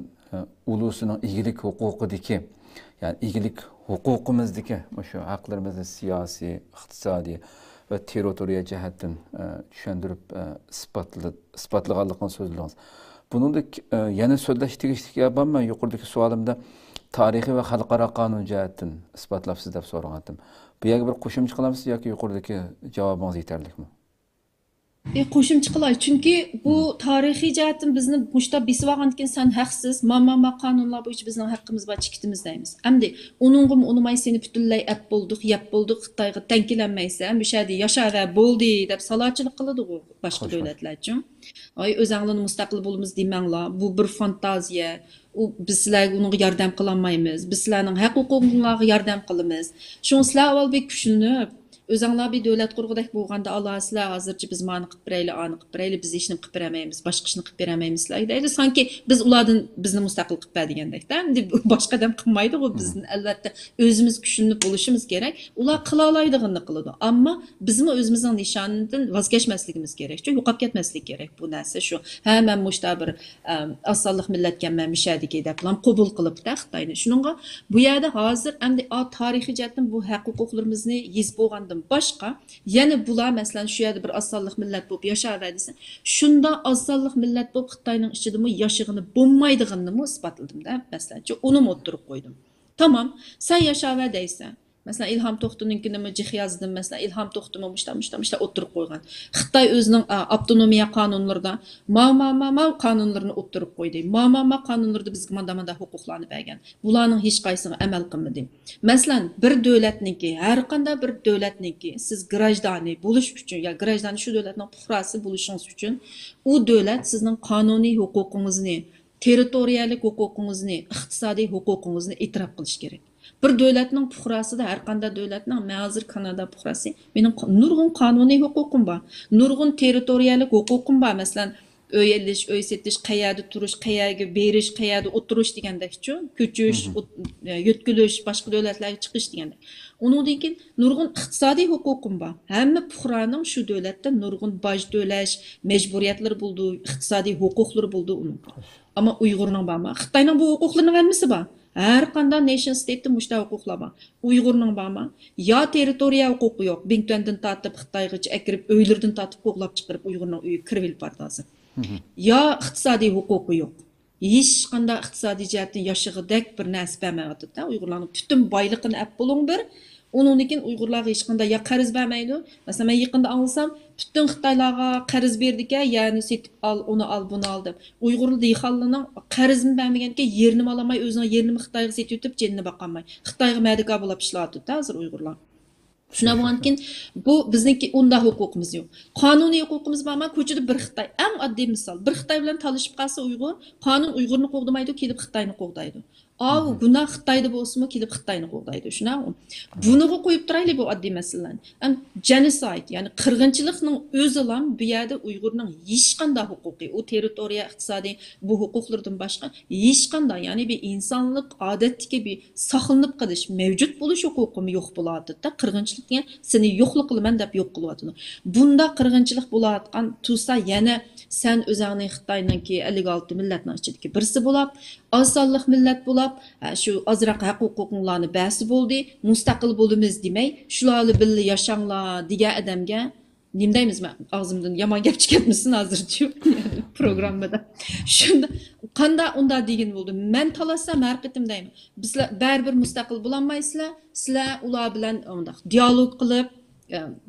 ulusining egilik huquqidagi, ya'ni egilik huquqimizdagi shu haqlarimizni siyosiy, iqtisodiy va territoriya jihatdan tushuntirib isbotlaganligini so'zladingiz. Buningda yana so'zlash tegishli bormi? Yuqoridagi savolimda tarixiy va xalqaro qonun jihatdan isbotlabsiz deb so'ragandim. Bu yerga bir qo'shimcha qilamiz yoki yuqoridagi javobingiz yetarlikmi? Qo'shimcha qilay, chunki bu tarixiy jihatdan bizni mushta besib olgandan keyin sen haqsiz, ma qonunlar bo'yicha bizning haqqimiz bor, chekitimiz deymiz. Endi uningga unimay seni butunlay ap bo'ldik, yap bo'ldik, Xitoyga tankilanmaysan, bu yerda yashava bo'ldi deb salochilik qiladi u boshqa davlatlar uchun. Ay o'zinglarni mustaqil bo'lamiz demanglar, bu bir fantaziya. U biz sizlarga unga yordam qila olmaymiz. Biz sizlarning haq-huquqingizga yordam qilamiz. Shuni sizlar avvalbek tushunib o'zinglar bir davlat qurg'udak bo'lganda alohizlar hozircha biz mani qilib beraylik, biz hech nima qilib beramaymiz, boshqa ishni qilib beramaymizlar deydi. Sanki biz ulardan bizni mustaqil qilib ber degandek-da. Endi boshqa odam qilmaydi u bizni albatta o'zimiz kuchlanib bo'lishimiz kerak. Ular qila oladiganini qiladi. Ammo bizmi o'zimizning nishonidan voz kechmasligimiz kerak. Chunki yo'qolib ketmaslik kerak bu narsa shu. Ha men mushta bir asonlik millatganman mishadiki deb plan qabul qilibda Xitoyni. Shuningga bu yerda hozir endi tarixiy jihatdan bu haq-huquqlarimizni yezib bo'lganda boshqa yana bular masalan shu yerda bir osonlik millat bo'lib yashayver desa shunda osonlik millat bo'lib Xitoyning ichidami yashag'ini bo'lmaydiganini isbotladim-da masalan uni o'ttirib qo'ydim. Tamam sen yashayver deysan. Mesela İlham Toxtu'nunkini cihazdım. Mesela İlham Toxtu'mu muşta oturup koygan. Xitay özünün avtonomiya kanunlarında ma kanunlarını oturup koydu. Ma kanunlarda bizga manda hukuklarını bergen. Bularning hech qaysini amal qilmadi. Mesela bir davlatniki, har qanday bir davlatniki siz grajdani bo'lish uchun ya grajdani shu davlatning fuqarosi bo'lishingiz uchun u davlat sizning qonuniy huquqingizni, territoriyalik huquqingizni, iqtisodiy huquqingizni e'tirof qilish kerak. Bir davlatning fuqarosida har qanday davlatning men hozir Kanada fuqarosi mening nurg'un qonuniy huquqim bor. Nurg'un territoriyalik huquqim bor. Masalan, öy elish, öy setish, qayerda turish, qayerga berish, qayerda o'tirish degandek-chi, ko'chish, yo'tkilish, boshqa davlatlarga chiqish degandek. Uningdan keyin nurg'un iqtisodiy huquqim bor. Hamma fuqaroning shu davlatda nurg'un boj to'lash, majburiyatlari bo'ldi, iqtisodiy huquqlari bo'ldi uning. Ammo Uyg'urning bormi? Xitoyning bu huquqlarining hammasi bor. Her qanday nation state'da mushta huquqlar bor. Uyg'urning bormi? Ya territoriya huquqi yo'q. Bingtuandan tortib Xitoygacha akirib, uylardan tortib qo'g'lab chiqarib Uyg'urning uyi kirib partasi. Ya iqtisodiy huquqi yo'q. Hech qanday iqtisodiy jihatdan yashag'idek bir narsa bermayapti-da. Uyg'urlarning butun boyligini ap bo'ling bir. Onundan keyin Uyg'urlarga hech qanday ya qarz bermaydi. Masalan, men yaqinda anglasam, butun Xitoylarga qarz berdik-a, ya'ni setib al, uni al, bunu al deb. Uyg'urlar dehqonlarning qarzini bermaganga yerini olamay, o'zining yerini Xitoyga setib yutib, jenini boqolmay. Xitoyga madika bo'lib ishlayapti-da hozir Uyg'urlar. Shuna bo'lgankin bu bizniki unda huquqimiz yo'q. Qonuniy huquqimiz bor, ammo ko'chada bir Xitoy. Eng oddiy misol, bir Xitoy bilan talashib qolsa Uyg'ur, qonun Uyg'urni qo'g'damaydi, kelib Xitoyni qo'g'daydi. Günah Xitoyda bo'lsa-mu kelib Xitoyni qo'g'daydi. Shunaqmi? Buniga qo'yib turaylik bu oddiy masalalarni. Genocide, ya'ni qirg'inchilikning o'zi ham bu yerda Uyg'urning hech qanday huquqiy, u territoriya iqtisodiy bu huquqlardan boshqa hech qanday, ya'ni bir insonlik odatdagi bir saqlanib qolish, mavjud bo'lish huquqi yo'q bo'ladi-da. Qirg'inchilikni seni yo'qlik qilaman deb yo'q qilyapti. Bunda qirg'inchilik bo'layotgan tursa yana sen o'zingning Xitoyninki 56 millatning ichidagi birisi bo'lib, osonlik millat bo'lib, shu ozroq haq-huquqinglarni basi bo'ldi, mustaqil bo'lamiz demay, shularni birga yashanglar degan odamga nima deymiz? Men og'zimdan yomon gap chiqyapmisin hozirchi programmada. Shunda qanday unda degan bo'ldi. Men talassam har qitim deyman. Bizlar baribir mustaqil bo'lolmaysizlar. Sizlar ular bilan undaq dialog qilib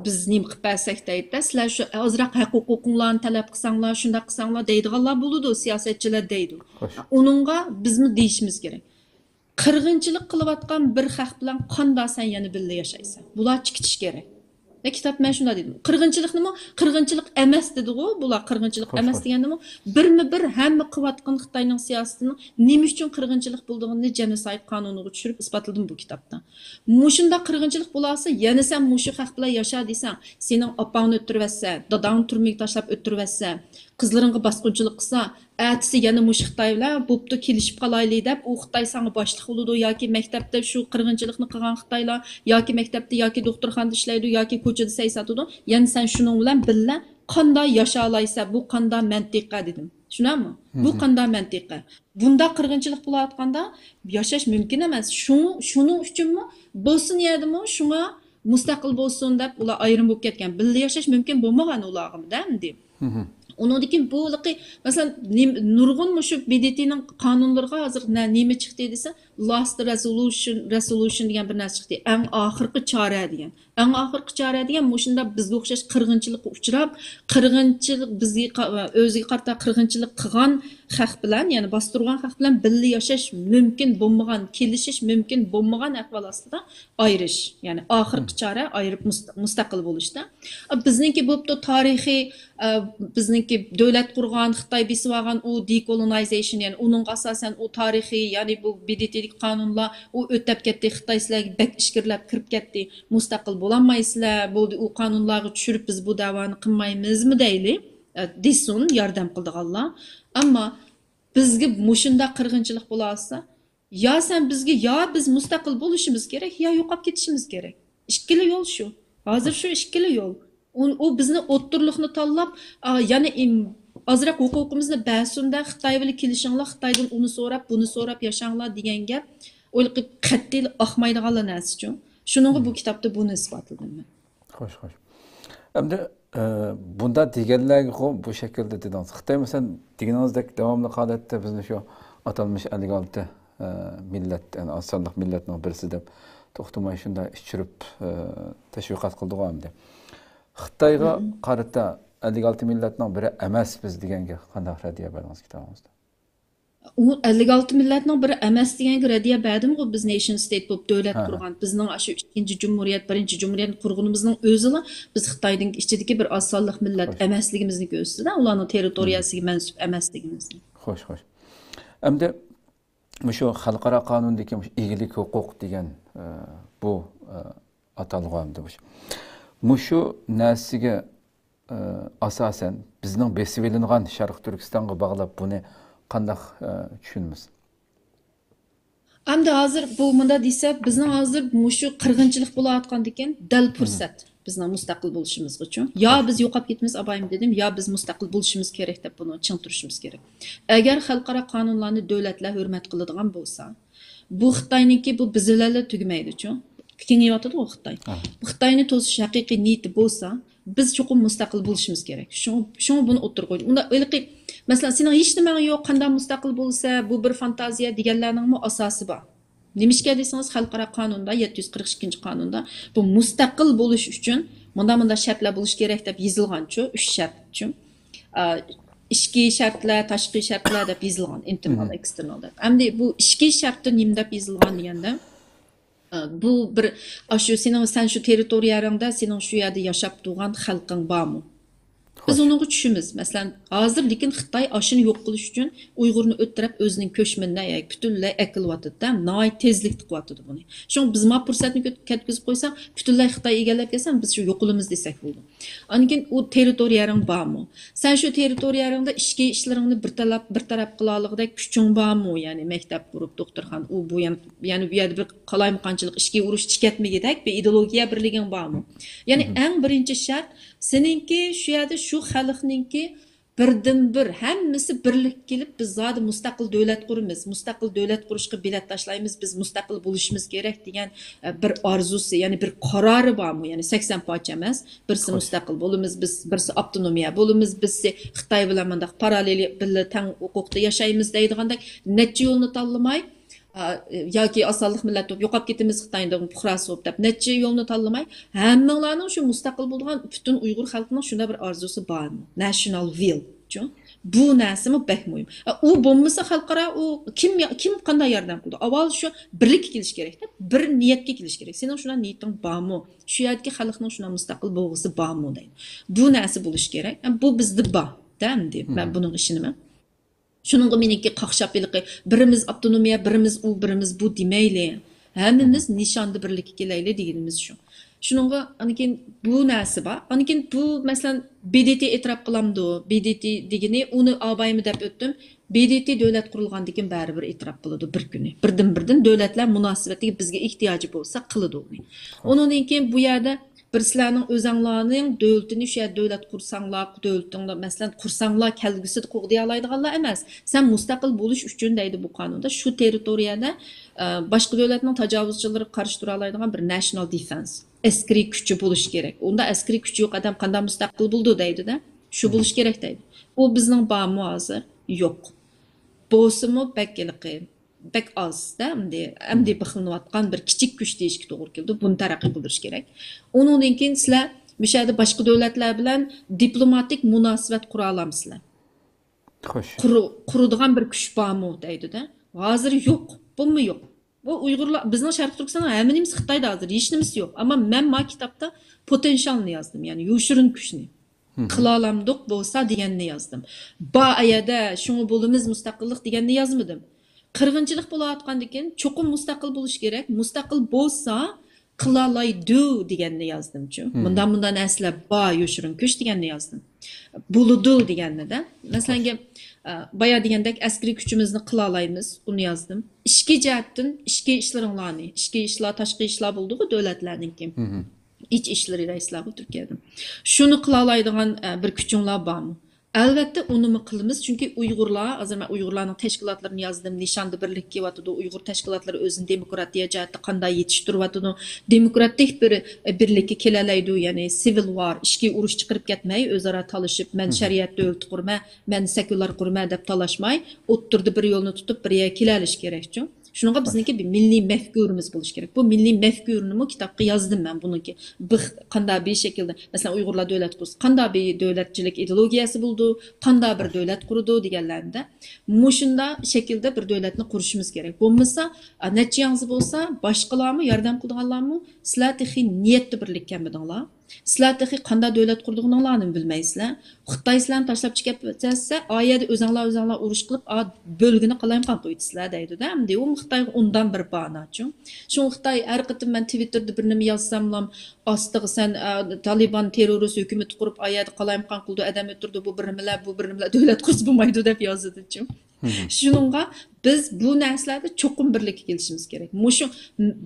biz nima qilib bersak deydi, sizlar shu ozroq haq-huquqinglarni talab qilsanglar, shunda qilsanglar deydiganlar bo'ladi, siyosatchilar deydi. Uningga bizmi deyishimiz kerak. Qirg'inchilik qilayotgan bir xalq bilan qanday sen yana birga yashaysan? Bular chiqitish kerak. Kitap men shunda dedim. Qirg'inchiliknimi? Qirg'inchilik emas dedi-ku. Bular qirg'inchilik emas deganimi? Birmi-bir hamma qilayotgan Xitoyning siyosatini nima uchun qirg'inchilik bo'lganini genocide qonuniga tushirib isbotladim bu kitobda. Mushunda qirg'inchilik bo'lsa, yana sen mushu xalq bilan yasha desang, sening opangni o'ttiribsan, dadangni turmaga tashlab o'ttiribsan, qizlaringga bosqinchilik qilsa, atisi yana mush Xitoy bilan bo'pti kelishib qolaylik deb, u Xitoy senga boshliq bo'ladi yoki maktabda shu qirg'inchilikni qilgan Xitoylar yoki maktabda yoki doktorxonada ishlaydi yoki ko'chada saysatadi. Ya'ni sen shuning bilan birga qanday yasha olaysa, bu qanday mantiqa dedim. Tushunami? Bu qanday mantiqa? Bunda qirg'inchilik bo'layotganda yashash mumkin emas. Shuning uchunmi bo'lsin yerdimi, shunga mustaqil bo'lsin deb ular ayrim bo'lib ketgan. Birga yashash mumkin bo'lmagan ularga, deb. Onundan bu mesela nurgun şu BDT'nin kanunlarına hazır neme çıktı dese last resolution diyen bir narsa çıktı. En ahırkı çare diyen. En ahırkı çare diyen muşunda bizge okşaş kırgınçılık uçurab, kırgınçılık bizge özge karta kırgınçılık kıgan haq bilen yani bastırgan haq bilen birli yaşaş mümkün bulmagan, kelişiş mümkün bulmagan ahval aslında ayrış. Yani ahırkı çare ayrıp mustakil buluşta. Bizninki bu tarihi bizninki devlet kurgan, Xitay besip algan o decolonization yani onun asasen o tarihi yani bu BDT'lik kanunla o ötep ketdi Xitay sizlerge bek işkirlep kirip ketdi. Mustakil bolanmaysizlar, bu o kanunları düşürüp biz bu davanı kılmayımız mı deyli? Desin yardım kıldık Allah. Ama bizge muşunda kırgınçılık bularsa ya sen bizge ya biz mustakil buluşumuz gerek ya yoqap ketişimiz gerek. İşkili yol şu. Hazır şu işkili yol. O bizni o'ttirliqni tanlab, yana azroq huquqimizni ba'sunda Xitoy bilan kelishinglar, Xitoydan uni so'rab, buni so'rab yashanglar degan gap o'ylab qat'iy oqmaydiganlar narsa-ku. Shuninga bu kitobda buni isbotladim men. Xo'sh. Endi bunda deganlarga bu shaklda dedingiz. Xitoy masalan deganingizdek davomli holatda bizni shu atalmish 56 millat, yani asonliq millatning birisi deb to'xtamay shunda ish chirib tashviqot qildi-ku. Xitoyga qarata 56 millatning biri emas biz deganga qanday radiya berdingiz kitobingizda? U 56 millatning biri emas deganga radiya berdim-ku biz nation state bo'lib davlat qurgan. Bizning shu 2-jumhuriyat, 1-jumhuriyat qurgunimizning o'zila biz Xitoyning ichidagi bir asonliq millat emasligimizni ko'rsatdi, ularning territoriyasiga mansub emasligimizni. Xo'sh. Endi shu xalqaro qonundagi egilik huquq degan bu atalg'amdi. Muşu narsiga asasen bizning besib elingan Sharq Turkistonga bog'lab buni qanday tushunamiz? Endi hozir bu munda desa bizning hozir muşu qirg'inchilik bo'layotgan ekan, dal fursat bizning mustaqil bo'lishimiz uchun. Ya biz yo'qab ketamiz abayim dedim, ya biz mustaqil bo'lishimiz kerak deb buni ching turishimiz kerak. Agar xalqaro qonunlarni davlatlar hurmat qiladigan bo'lsa, bu Xitoyniki bu bizlarga tugmaydi-ku. Kengayotdi o Xitoy. Xitoyni to'sish haqiqiy niyati bo'lsa, biz cho'qim mustaqil bo'lishimiz kerak. Shuni buni o'tirib qo'ydi. Unda o'ylaqi, masalan, sening hech nimang yo'q, qanday mustaqil bo'lsa, bu bir fantaziya deganlarning asosi bor. Nimishga desangiz, xalqaro qonunda 742-qonunda bu mustaqil bo'lish uchun munda shartlar bo'lish kerak deb yozilgan-ku, 3 shart-ku. Ichki shartlar, tashqi shartlar deb yozilgan, internal, external deb. Endi bu ichki shartda nima deb yozilgan deganda bu bir sen şu territoriyaringda sening shu yerda yashab turgan xalqing bormi? Biz onu tushunamiz. Masalan, hozir lekin Xitoy ashini yo'q qilish uchun Uyg'urni o'ttirib o'zining ko'chmandan butunlay aqlyapti-da, noy tezlikda qilyapti buni. Shunga biz ma fursatni ketkizib qo'ysak, butunlay Xitoy egallab kelsa, biz shu yo'qilimiz desak bo'ldi. Lekin u territoriyaring bormi? Sen shu territoriyaringda ichki ishlaringni bir taraf qilaligidek kuching bormi? Ya'ni maktab qurib, doktorxon, u bu yani bu yerda bir qalaymiqanchilik, ichki urush chikatmagidek bir ideologiya birliging bormi? Ya'ni eng birinchi shart seninki shu yerda shu xalqninki birdan bir hammasi birlik kelib biz zodi mustaqil davlat quramiz, mustaqil davlat qurishga bilet tashlaymiz, biz mustaqil bo'lishimiz kerak degan bir orzusi, ya'ni bir qarori bormi? Ya'ni 80 parcha emas, birisi mustaqil bo'lamiz, biz birisi avtonomiya bo'lamiz, biz Xitoy bilan mendaq parallel birga teng huquqda yashaymiz deydigandek necha yo'lni tanlamay yoki asonliq millat deb yo'qab ketamiz Xitoyning puhrasi deb necha yo'lni tanlamay hammalarning shu mustaqil bo'lgan butun Uyg'ur xalqining shunda bir orzusi bormi? National will. Bu narsami bek muhim. U bo'lmasa xalqaro u kim qanday yordam qildi? Avval shu birlikka kelish kerak deb, bir niyatga kelish kerak. Sening shuna niyating bormi? Shu yerdagi xalqning shuna mustaqil bo'lg'isi bormi deydi. Bu narsa bo'lish kerak. Bu bizda bor, deb men buning ishini Şununla meniki qaqshab biliqi birimiz avtonomiya, birimiz u, birimiz bu demayli. Hammamiz nishonda birlikka kelayli deganimiz shu. Shuningga anikin bu narsa bor. Anikin bu masalan BDT e'tirof qilamdi. BDT degani uni abaymi deb o'tdim. BDT davlat qurilgandan keyin baribir e'tirof qiladi bir kuni. Birdan davlatlar munosabatiga bizga ehtiyoji bo'lsa qiladi uni. Undan keyin bu yerda bir sizlarning o'zinglarning davlatini shu yerda davlat qursanglar, davlatingni masalan qursanglar kelgusida qo'g'day oladiganlar emas. Sen mustaqil bo'lish uchun deydi bu qonunda shu territoriyada boshqa davlatning tajovuzchilariga qarshi tura oladigan bir national defense askeri kuchi bo'lish kerak. Unda askeri kuchi yo'q odam qanday mustaqil bo'ldi deydi-da. Shu bo'lish kerak deydi. U bizning bormi hozir? Yo'q. Bo'lsa-mu bek az-da, endi bixilnayotgan bir kichik kuch deyishga to'g'ri keldi. Buni taraqqiy qildirish kerak. Undan keyin sizlar bu yerda boshqa davlatlar bilan diplomatik munosabat qura olamsizlar. Xo'sh. Quradigan bir kuch bormi deydi-da. Hozir yo'q. Bumi yo'q. Bu Uyg'urlar bizning Sharq Turkistonda hammamiz Xitoyda hozir hech nimasi yo'q. Ammo men ma kitobda potensialni yozdim, ya'ni yoshirin kuchni. Qila olamdiq bo'lsa deganni yozdim. Ba ayada shuni bo'limiz mustaqillik deganni yozmadim. Qirg'inchilik bo'layotgandan keyin cho'qim mustaqil bo'lish kerak. Mustaqil bo'lsa qilalaydi deganni yozdim-chu. Bundan narsalar ba yoshirin kuch deganni yozdim. Bo'ludi deganni-da. Masalan, baya degandek askeri kuchimizni qila olamiz, uni yozdim. Ishki jihatdan ishki ishlaringlarni, ishki ishlar, tashqi ishlar bo'ldi-ku davlatlarningki. İç işleri reisleri Türkiye'de. Şunu kılalaydıgan bir küçüğünler var mı? Elbette onu mu kılımız? Çünkü Uygurlar, azır ben Uygurların teşkilatlarını yazdım. Nişanlı birlik ki vatıdı. Uygur teşkilatları özün demokratiya cihette kanday yetiştirip vatıdı. Demokratik bir birlik keleleydi. Yani civil war, işki uruş çıkırıp gitmeyi, özara talışıp, men şeriat devleti kurma, men sekular kurma edip talaşmay, oturdu bir yolunu tutup bir yere keleliş gerekçi. Şununla bizdeki bir milli mefkurumuz buluş gerek. Bu milli mefkurunu kitapta yazdım ben bununki. Bu qanday bir şekilde mesela Uygurlar devlet kurdu. Qanday bir devletçilik ideologiyası buldu. Qanday bir devlet kurdu deganlarında. Muşunda şekilde bir devletni kuruşumuz gerek. Bo'lmasa neçe yansı bolsa başqalarmı yordam qilganlarmı sizlar texi niyetli birlik kelmedinglar. Sizlar texi qanday devlet kurduğunlarını bilmeysizlar. Xitoy sizlarni tashlab chiqib ketsa, oyada o'zinglar urush qilib, bölgini qalayim qilib qo'ydinglar deydi-da. Endi u Xitoy undan bir banachu. Shu Xitoy har qatim men Twitterda bir nima yozsamlam, ostiga sen Taliban terrorist hukumat qurib oyada qalayim qildi, adam o'tirdi, bu bir nimalar davlat qurib bo'lmaydi deb yozdi-chu. Shuningga biz bu narsalarda cho'qim birlikka kelishimiz kerak. Mushu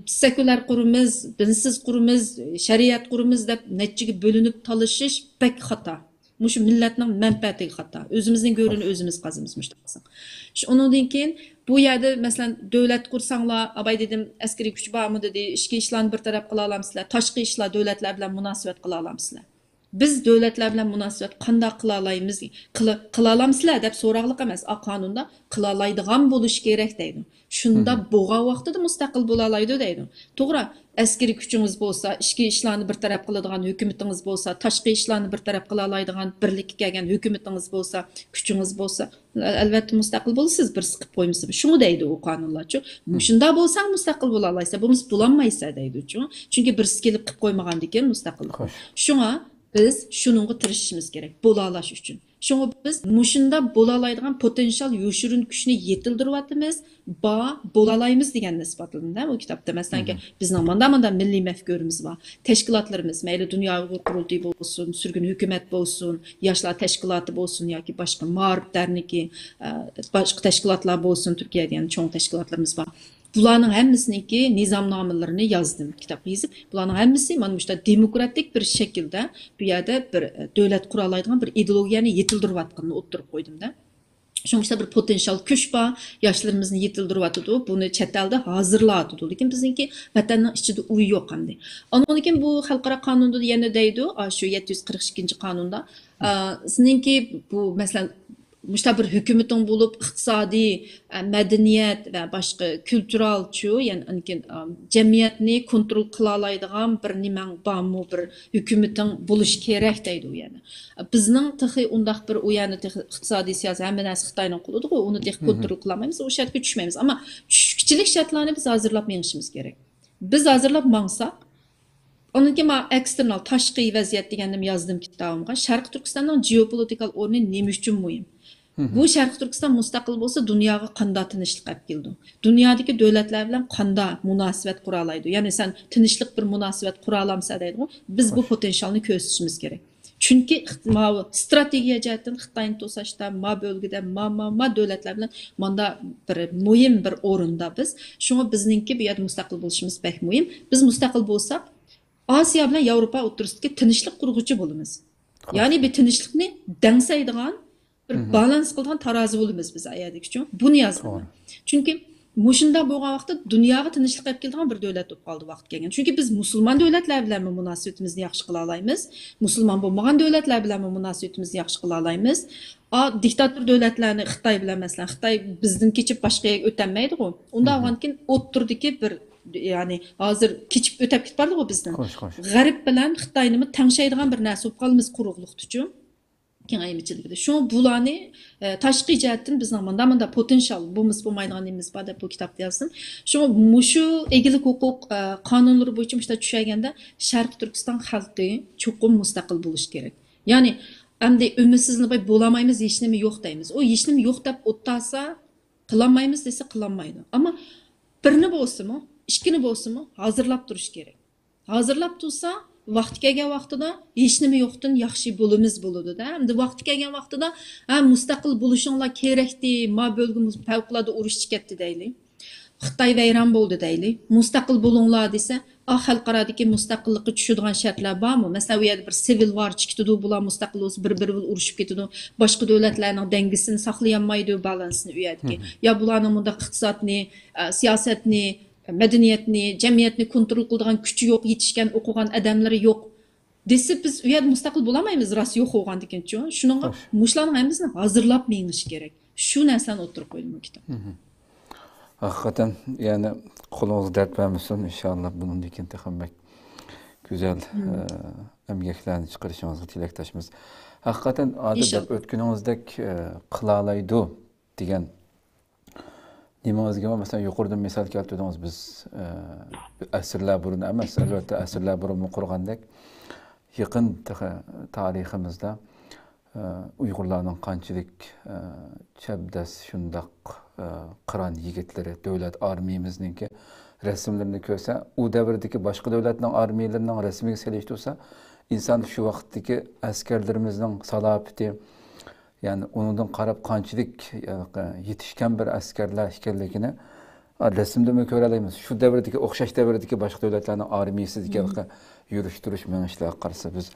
sekular qurimiz, dinsiz qurimiz, shariat qurimiz deb nechiga bo'linib talashish pek xato. Mushu millatning manfaatiga xato. O'zimizning go'rini o'zimiz qazimiz mushtaqsan. Ondan keyin bu yerda masalan davlat qursanglar, abay dedim askeri kuch bormi dedi, ishki ishlarni bir taraf qila olamsizlar, tashqi ishlar davlatlar bilan munosabat qila olamsizlar. Biz davlatlar bilan munosabat qanday qila olamiz? Qila olamsizlar deb so'roqliq emas, qonunda qila oladigan bo'lish kerak deydi. Shunda bo'lgan vaqtida mustaqil bo'la oladi deydi. To'g'ri, askeri kuchingiz bo'lsa, ichki ishlarni bir taraf qiladigan hukumatingiz bo'lsa, tashqi ishlarni bir taraf qila oladigan birlikka kelgan hukumatingiz bo'lsa, kuchingiz bo'lsa, albatta mustaqil bo'lasiz, bir siqib qo'ymisiz. Shuni deydi u qonunlarchi. Shunda bo'lsang mustaqil bo'la olaysiz, bo'lmasa bo'lolmaysiz deydi-chu. Chunki birsiz kelib qilib qo'ymagandan keyin mustaqillik. Shunga biz shuningga tirishishimiz kerak, bo'la olash uchun. Şunu biz muşunda bolalaydigan potensial yoshirin kuchni yetildiryapmiz, bolalaymiz deganni isbotladimda bu kitobda. Masalan, bizning mana milliy mafkurimiz bor. Tashkilotlarimiz, mayli Dunyo Uyg'ur qurultiyi bo'lsin, surgun hukumat bo'lsin, yoshlar tashkiloti bo'lsin yoki boshqa Ma'rif derniki, boshqa tashkilotlar bo'lsin, Turkiyada yani cho'ng tashkilotlarimiz bor. Bularning hammasiniki nizomnomalarini yozdim, kitobga yozib. Bularning hammasi mana bu demokratik bir shaklda bu yerda bir davlat qura oladigan bir ideologiyani yetildirayotganini o'ttirib qo'ydimda. Shuncha bir potensial kuch bor, yoshlarimizni yetildiryapti, buni chet elda hozirlayapti. Lekin bizningki vatanning ichida uy yo'q hamda. Ondan keyin bu xalqaro qonunda yana deydi, shu 742-qonunda, sizningki bu masalan Müşta bir hükümetin bulup iqtisadi, medeniyet ve başka kültürel yani cemiyetini kontrol kılalaydıgan bir nimen bağımı bir hükümetin buluş gerek deydi o yani. Bizning tıxı undaq bir o yani iqtisadi siyasi hemen az Xitayning quludu, onu tıxı kontrol kılamayız, o şartga düşmeyimiz. Ama küçülük şartlarını biz hazırlap menişimiz gerek. Biz hazırlap mangsak, onun ki eksternal taşqi vaziyet degandim yazdım kitabımga. Sharq Turkistonning geopolitikal o'rni nima uchun muhim? Bu Şərqi Türkistan müstəqil bolsa dunyoga qanday tinchlik olib keldi. Dunyodagi davlatlar bilan qanday munosabat qura oladi? Ya'ni sen tinchlik bir munosabat qura olamsa deydi. Biz bu potensialni ko'rsatishimiz kerak. Chunki strategiya jihatdan Xitoyni to'sashda, ma bölgede ma davlatlar bilan manda bir muhim bir o'rinda biz. Shunga bizningki bu yerda mustaqil bo'lishimiz pek muhim. Biz mustaqil bo'lsak, Osiyo bilan Yevropa o'rtasidagi tinchlik qurg'uchi bo'lamiz. Ya'ni bir tinchlikni dangsaydigan bir balans qilgan tarozi bo'lamiz biz ayadiki uchun. Buni yozdim. Chunki mushunda bo'lgan vaqtda dunyoga tinchlik olib keladigan bir davlat bo'lib qoldi vaqt kelgan. Chunki biz musulmon davlatlar bilan munosabatimizni yaxshi qila olamiz. Musulmon bo'lmagan davlatlar bilan munosabatimizni yaxshi qila olamiz. Diktator davlatlarni Xitoy bilan masalan, Xitoy bizdan kechib boshqa o'tolmaydi-ku. Unda olgankin o'ttirdiki bir yani hozir kechib o'tib ketibdi-ku bizdan. G'arb bilan Xitoyni tangshaydigan bir narsa bo'lib qolamiz quruqlik uchun. Kengaymichiligida. Şu bularni tashqi jihatdan bizning manda potensial bo'lmaydiganimiz bor deb bu kitobda yozdim. Shu egilik huquq qonunlari bo'yicha işte tushaganda Sharq Turkiston xalqi cho'qim mustaqil bo'lish kerak. Ya'ni endi umidsizni bo'lamaymiz, hech nima yo'q deymiz. O hech nima yo'q deb o'tasa qilolmaymiz desa qilolmaydi. Ammo birini bo'lsa-mi, ikkini bo'lsa-mi hozirlab turish kerak. Hozirlab tursa vaqti kelgan vaqtida hech nima yo'qdan yaxshi bo'limiz bo'ladi-da. Endi vaqti kelgan vaqtida mustaqil bo'lishinglar kerakdi, ma bölgimiz favqulodda urush ketdi deylik. Xitoy vayron bo'ldi deylik. Mustaqil bo'linglar desa, xalqarodagi mustaqillikka tushadigan shartlar bormi? Masalan, u yerda bir civil war chiqdi, bular mustaqil bo'lsa bir-biri bilan urushib ketadi. Boshqa davlatlarning dengisini saqlay olmaydi, balansini u yerdagi. Ya bularning bunda iqtisodni, siyosatni medeniyetni, cemiyetni kontrol qiladigan kuchi yo'q, yetishgan, o'qigan odamlari yo'q. Desa biz u yerda mustaqil bo'lamaymiz, rost yo'q bo'lgandikinchi. Shuninga mushlarning hammasini hozirlab menish kerak. Shu narsani o'tirib qo'ydim bu kitob. Hakikaten yani qo'lingiz dard bermasin inshaalloh bundan keyin ham güzel emgaklarni chiqarishingizga tilakdoshmiz. Hakikaten odat o'tkuningizdek qila oladi degan nimamizga mesela yuqorida misol keltirdingiz biz asrlar burun emas, albatta asrlar burun qurgandek yaqin tariximizda Uyg'urlarning qanchalik chabdas shundoq qiron yigitlari davlat armiyamizningki rasmlarini ko'rsa, u davrdagi boshqa davlatning armiyalarining rasmiga solishtirsa, inson shu vaqtdagi askarlarimizning salohiyati yani onundan qarab qanchalik yetishgan bir askarlar ekanligini rasmda mı ko'ralaymiz. Shu davrdagi o'xshash davrdagi boshqa davlatlarning armiyasiga yurish turish minishlar qarasa biz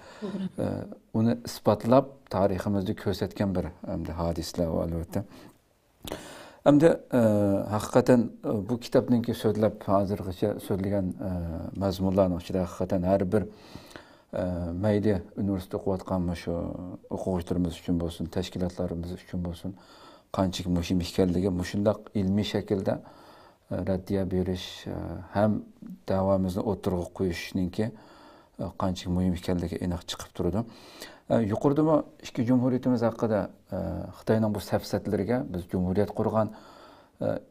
uni isbotlab tariximizda ko'rsatgan bir hadislar va albatta. Hamda haqiqatan bu kitobningki so'zlab hozirgacha so'zlagan mazmunlarning ichida haqiqatan har bir mayli üniversite o'qiyotgan shu o'quvchilarimiz uchun bo'lsin, tashkilotlarimiz uchun bo'lsin, qanchalik muhim ekanligi shundoq ilmiy shaklda raddiya berish ham da'vomizni o'tirg'a qo'yishninki qanchalik muhim ekanligi aniq chiqib turadi. Yuqorida ikki jumhuriyatimiz haqida Xitoyning bu safsatlariga biz jumhuriyat qurgan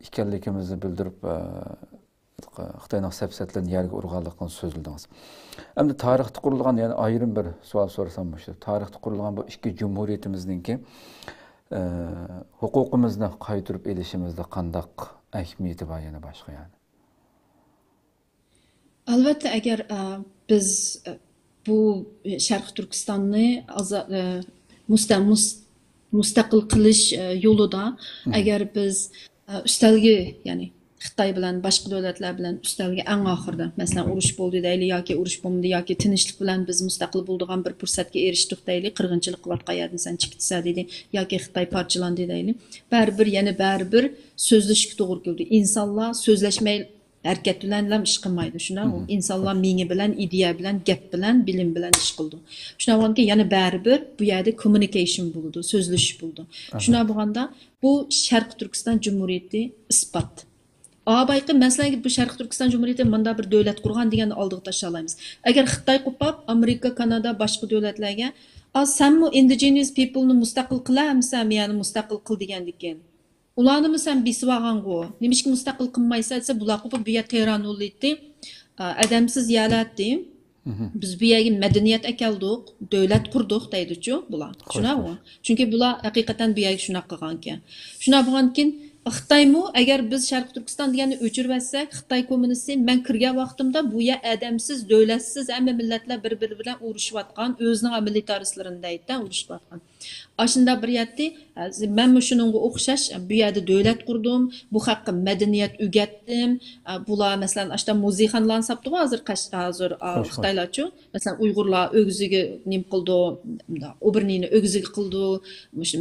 ekanligimizni bildirib Xitoyning safsatlarini yerga urganligini so'zladingiz. Endi tarixda qurilgan yani ayrim bir savol so'rasam shu. Tarixda qurilgan bu ikki jumhuriyatimizningki huquqimizni qaytarib elishimizda qanday ahamiyati bor yana boshqa yani. Albatta agar biz bu Sharq Turkistonni mustaqil qilish yo'lida agar biz ustalgi yani Xitoy bilan boshqa davlatlar bilan ustalgi eng oxirida masalan urush bo'ldi deylik yoki urush bo'lmadi yoki tinchlik bilan biz mustaqil bo'ladigan bir fursatga erishdik deylik, qirg'inchilik qilayotgan yerdan san chiqitsa dedi yoki Xitoy parchalandi deylik. Baribir so'zlashga to'g'ri keldi. Insonlar so'zlashmay harakat bilan ham ish qilmaydi. Shundan insonlar mingi bilan, ideya bilan, gap bilan, bilim bilan ish qildi. Shundan bo'lganki yana baribir bu yerda communication bo'ldi, so'zlashish bo'ldi. Shundan bo'lganda bu Sharq Turkiston Jumhuriyati isbot. Bayqi masalan bu Sharq Turkiston Jumhuriyati manda bir davlat qurgan deganni oldiga tashlamaymiz. Agar Xitoy qo'pab Amerika, Kanada boshqa davlatlarga "Senmi indigenous people'ni mustaqil qilamsan, ya'ni mustaqil qil" degandikan. Ularni sen besib olgan-ku. Nimishki mustaqil qilmaysa desa bular qo'pib bu yer Tehron o'ldi. Adamsiz yalatdi. Biz bu yerga madaniyat akeldik, davlat qurdik deydi-chu bular. Tushunarmi? Chunki bular haqiqatan bu yerga shunaqa qilgan ekan. Shunaqa bo'lgankin Xitoymi agar biz Sharq Turkiston deganni o'chirvatsak, Xitoy kommunisi men kirgan vaqtimda bu yer adamsiz, davlatsiz hamma millatlar bir-biri bilan urushyotgan, o'zining militarislarini deydi, urushyotgan. Aslında bir yerdə mən şununğa oxşaş bu yerdə dövlət qurdum, bu haqqı mədəniyyət öyrətdim. Bular məsələn aşda muzeyxanalarını sapdı hazır Xitaylarçı. Məsələn Uyğurlar ögüzüge nim qıldı, o birini ögüzüge qıldı,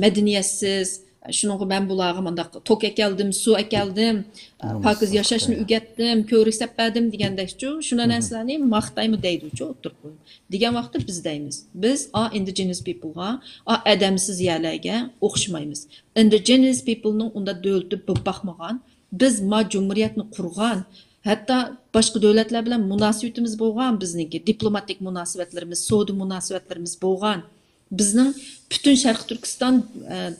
mədəniyyətsiz. Şununğa mən bularga mındaq tok əkeldim, su əkeldim, pakiz yaşashni öyrətdim, ko'rik səpərdim degəndəkçü. Şuna nəsəni maqtaymı deydi-çü oturub qoyub. Degan vaqtda biz deymiz. Biz indigenous people'ga, adamsiz yerlərə oxşamaymiz. Indigenous people'ның onda dövləti baxmagan, biz cumhuriyetni qurgan, hatta başqa dövlətlər bilan münasibətimiz bolğan bizniki, diplomatik münasibətlərimiz, savdo münasibətlərimiz bolğan. Bizning bütün Sharq Turkiston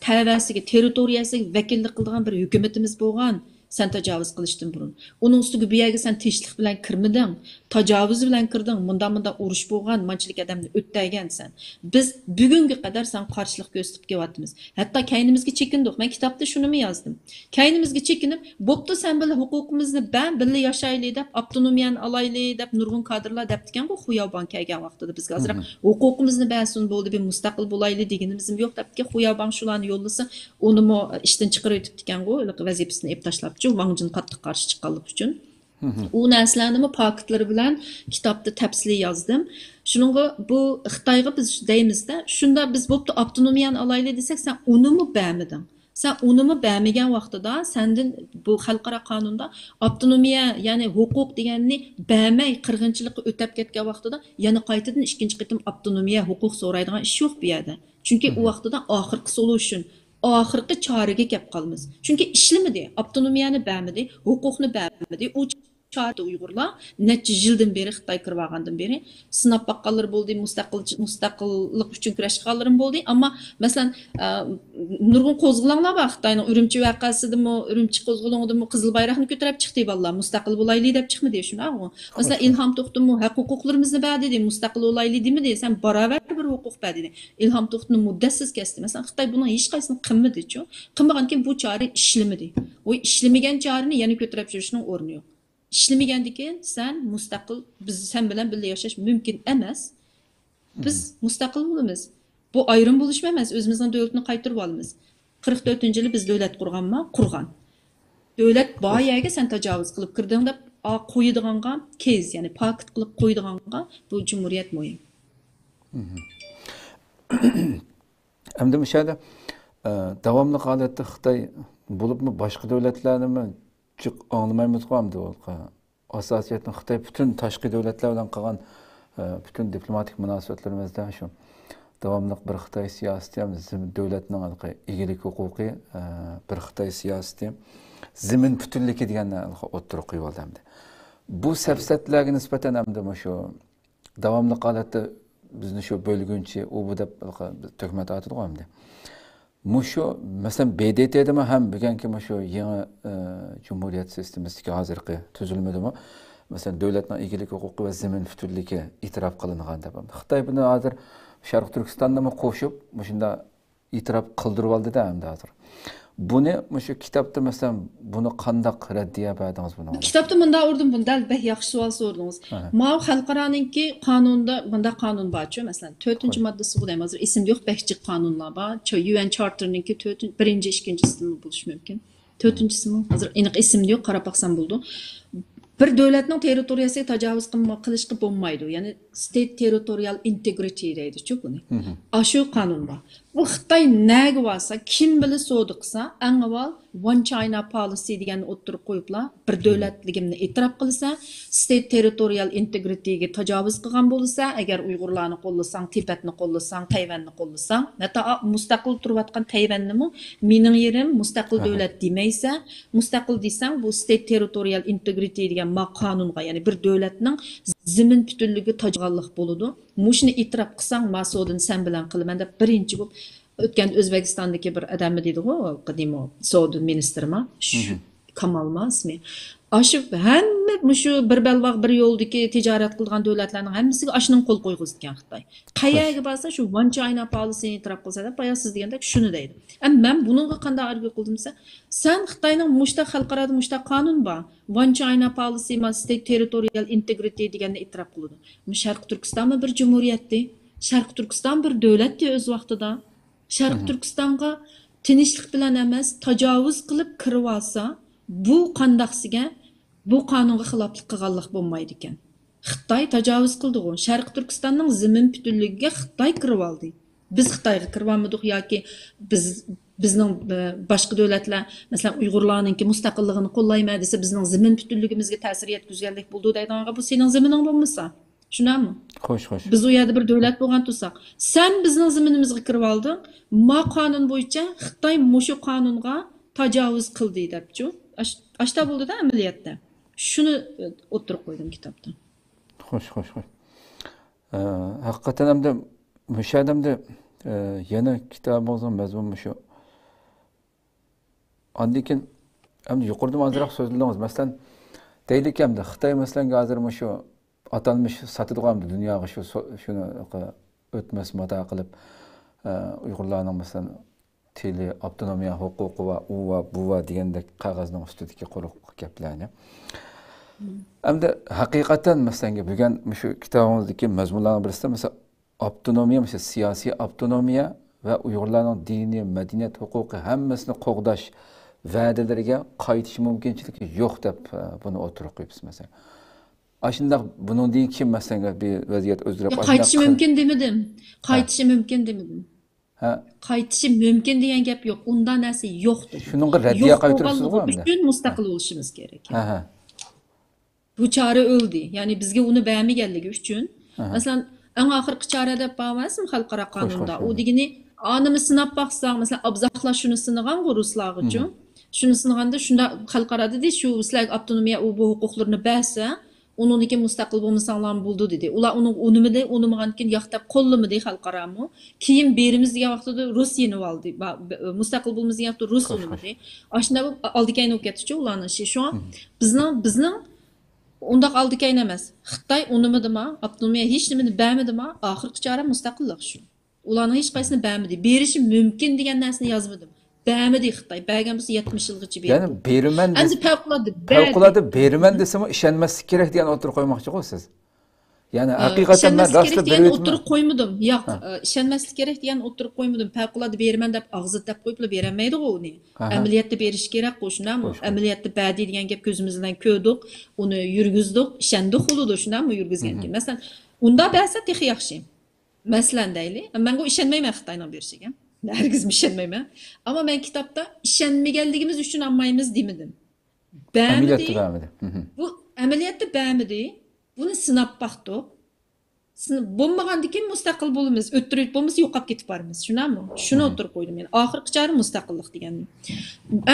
təvəsiga, territoriyasiga vakillik qilgan bir hukumatimiz bo'lgan. Sen təcavüz qilishdan burun. Onun üstüge bu yerga sen tinchlik bilan kirmiding, tajovuz bilan kirding, munda urush bo'lgan, manchilik odamni o'tdagansan. Biz bugunga qadar sen qarshilik ko'rsatib kelyapmiz. Hatto kaynimizga chekindik. Men kitobda shuni yozdim. Kaynimizga chekinib, bo'pti sen bilan huquqimizni birga yashaylik deb, avtonomiyani alaylik deb nurg'un kadrlar debdigan-ku Xuyoban kelgan vaqtida bizga hozir huquqimizni bersin bo'ldi, bir mustaqil bo'laylik deganimiz yo'q debki Xuyoban shularni yo'llasa, uni ishdan chiqarib o'tibdigan-ku, vazifasini ep tashlab Wang'jin qattiq qarshi chiqqanlik uchun. U narsalarni paketlari bilan kitobda tafsili yozdim. Shuningga bu Xitoyga biz deymizda, shunda biz bo'pti avtonomiyani alaylik desak, sen unimi bermeding. Sen unimi bermagan vaqtida sendan bu xalqaro qonunda avtonomiya, ya'ni huquq deganni bermay qirg'inchilikqa o'tab ketgan vaqtida yana qaytadan ikkinchi qitim avtonomiya, huquq so'raydigan ish yo'q bu yerda. Chunki u vaqtida oxirgi solution ahırkı çarıga kep qalmız. Çünkü işlemedi, avtonomiyani bermedi, hukukni bermedi. O çarıda Uygurlar neçe yıldan beri Xitay kirvagandan beri sınap baqqanlar boldu, mustaqillik uchun kurashganlarim boldu. Ama mesela nurg'un qo'zg'olonlar bor Xitoyning Urumchi vaqasidimi, Urumchi qo'zg'olonidimi qizil bayroqni ko'tarib chiqdi vallah, mustaqil bo'laylik deb chiqmadi shunaqmi? Mesela İlham To'xtummi huquqlarimizni ber dedi, mustaqil bo'laylik demidi, sen barobar bir huquq ber dedi. İlham To'xtumni muddatsiz kesdi. Mesela Xitoy buni hech qaysini qilmadi-chu. Qilmaganki bu chora ishlamadi. O ishlamagan chorani yana ko'tarib yurishning o'rni yo'q. İşlemegandiki sen mustaqil, biz sen bilan birga yashash mumkin emas. Biz mustaqil bo'lamiz. Bu ayrım bo'lishma emas, o'zimizning davlatni qaytarib olamiz. 44-yili biz davlat qurganmi? Qurgan. Davlat bor yerga sen tajovuz qilib kirding deb qo'yadiganga kez, ya'ni paket qilib qo'yadiganga bu cumhuriyet muhim. Endi o'sha davomli holatda Xitoy bo'libmi boshqa davlatlarnimi çık anlamayımız var mı? Asasiyetin Xitay bütün taşqi devletlerden kalan bütün diplomatik münasebetlerimizde şu devamlı bir Xitay siyaseti, devletinin ilgilik hukuki bir Xitay siyaseti, zemin bütünlüğü diyenler oturup koyuyordu hem de. Bu sebeplerine nispeten hem de şu devamlı halatda bizden şu bölgünçi, o bu da tökmet atıdı hem de. Muşu mesela BDT'de mi hem bugünkü muşu yeni cumhuriyet sistemindeki hazırki tüzülmedi mi? Mesela devletin ilgilik hukuku ve zemin bütünlüğü itiraf kılınğan da. Xitay bunu hazır Şarkı Türkistan'da mı koşup muşunda itiraf kıldırıp aldı da hem de hazır. Bunu muşu kitapta mesela bunu qandaq reddiye berdiniz bunu? Kitapta mında ordum bunda beh yaxşı sual sordunuz. Ma xalqaranınki qanunda bunda qanun barçı mesela 4. maddesi bu demez. İsim yo'q behçi qanunlar var. UN Charter'ninki 1. 2. mi buluş mümkün. 4. mi? Hazır aniq isim yo'q, qarab baqsam bo'ldi. Bir davlatning territoriyasiga tajovuz qilishga bo'lmaydi. Ya'ni state territorial integrity deydi-chu buni. Ashu qonun bor. Bu Xitoy nega bo'lsa, kim bilan savdo qilsa, eng avval One China policy deganni o'ttirib qo'yiblar. Bir davlatligimni e'tirof qilsa, state territorial integrityga tajovuz qilgan bo'lsa, agar Uyg'urlarni qo'llasang, Tibetni qo'llasang, Tayvanni qo'llasang, hatto mustaqil turayotgan Tayvanni mening yerim mustaqil davlat demaysa, mustaqil desang, bu state territorial integrity degan qonunga, ya'ni bir davlatning zemin bütünlüğü tajovuzlik bo'ladi. Mushni e'tirof qilsang, masodin sen bilan qilaman deb birinchi o'tgan O'zbekistondagi bir odam dedi-ku, qadimo savdo ministrimi. Kamalma ismi. Aşıp hamma şu bir belbaq bir yo'ldagi tijorat qilgan davlatlarning hammasiga ashning qo'l qo'yg'izgan Xitoy. Qayerga borsa shu One China policyni e'tirof qilsa deb boya siz degandek shuni deydi. Men buningga qanday argu qildimsa, sen Xitoyning mushta xalqaro mushta qonun bor. One China policy state territorial integrity deganni e'tirof qildi. Bu Sharq Turkistonmi bir jumuriyatdi? Sharq Turkiston bir davlatdi o'z vaqtida. Sharq Turkistonga tinchlik bilan emas, tajovuz qilib kirib olsa, bu qandaqsiga bu qonunga xiloflik qilganlik bo'lmaydi ekan. Xitoy tajovuz qildi-ku. Sharq Turkistonning zimin butunligiga Xitoy kirib oldi. Biz Xitoyga kirib olmadik yoki bizning boshqa davlatlar, masalan, Uyg'urlarningki mustaqilligini qo'llayma desa, bizning zimin butunligimizga ta'sir yetkazganlik bo'ldi deydiganga bu sening zimining bo'lmasa. Tushunammi? Xo'sh, xo'sh. Biz u yerda bir davlat bo'lgan tursak, sen bizning ziminimizga kirib olding, ma qonun bo'yicha Xitoy mushu qonunga tajovuz qildi debchu. Ashta bo'ldi-da amaliyotda. Shuni o'tirib qo'ydim kitobda. Xo'sh, xo'sh, xo'sh. Haqiqatan ham da mushadamda yana kitobimizning mazmuni shu. Andikin hamda yuqorida ozroq so'zladingiz. Masalan, deylik hamda Xitoy masalan hozir shu atalmış satıdığım dünyaya şunu ötmez mata qilib Uyg'urlarning mesela tili, avtonomiya huquqi va u va bu va degandek qog'ozning ustidagi quruq gaplarni. Hamda haqiqatan masalan bugun shu kitobimizdagi mazmunlarning birida mesela avtonomiya, mesela siyosiy avtonomiya va Uyg'urlarning diniy, madaniyat huquqi hammasini qo'g'dash va'dalariga qaytish mumkinchiligi yo'q deb buni o'tirib qo'yibsiz mesela. Aşında bunun değil kim mesela bir vaziyet özdürüp qaytishi mümkün demedim. Qaytishi mümkün demedim. Ha. Qaytishi mümkün degan gap yo'q. Undan narsa yo'qdir. Shuningga raddiya qaytarasiz-ku endi. Uchun mustaqil bo'lishimiz kerak. Ha. Bu chora o'ldi. Ya'ni bizga uni bermaganligi uchun, masalan, eng oxirgi chora deb bo'lmasmi xalqaro qonunda. U degani animi sinab baqsaq, masalan, abzaqlar shuni sinagan ruslar uchun. Shuni sinaganda shunda xalqaroda dedi, shu sizlar avtonomiya u bu huquqlarni bersa, onunki mustaqil bo'lmasanglar bo'ldi dedi. Ular uni unimida, unimagankin yoqtab qo'llamadi xalqaramo. Keyin berimiz degan vaqtida Rus yenib oldi. Mustaqil bo'lmamiz degan vaqtda Rus unimadi. Ashunda oldikayn o'tib ketdi-chu ularning ishi. Shu bizning undaq oldikayn emas. Xitoy unimadimi, avtonomiya hech nimani bermadimi? Oxirgi chora mustaqillik shu. Ularning hech qaysini bermadi. Berishi mumkin degan narsani yozmadim. Bermedi Xitoy. Bergan bo'lsa 70 yilgacha berdi. Yani beriman endi favqulodda beriman desam ishonmaslik kerak degan o'tirib qo'ymoqchi-ku siz. Yani haqiqatan men rostla berib o'tirib qo'ymadim. Yo'q, ishonmaslik kerak degan o'tirib qo'ymadim. Favqulodda beriman deb og'zi deb qo'yib bermaydi-ku uni. Amaliyotda berish kerak qo'shunami? Amaliyotda berdi degan gap ko'zimizdan ko'rdik, uni yurgizdik, ishondik bo'ldi, shunami yurgizganki. Masalan, unda bersa texi yaxshi. Masalan deylik, men bu ishonmayman Xitoyning berishiga. Herkes ishonmayman. Ama men kitapta ishonmaganligimiz uchun olmaymiz demedim. Ameliyatda bu amaliyotda bermedi. Buni sinab baqdik. Bo'lmagandan keyin mustaqil bo'lamiz. O'ttirib bo'lmasa yo'qolib ketib boramiz. Shunami? Shuni o'tirib qo'ydim men. Oxirgi chora mustaqillik deganim.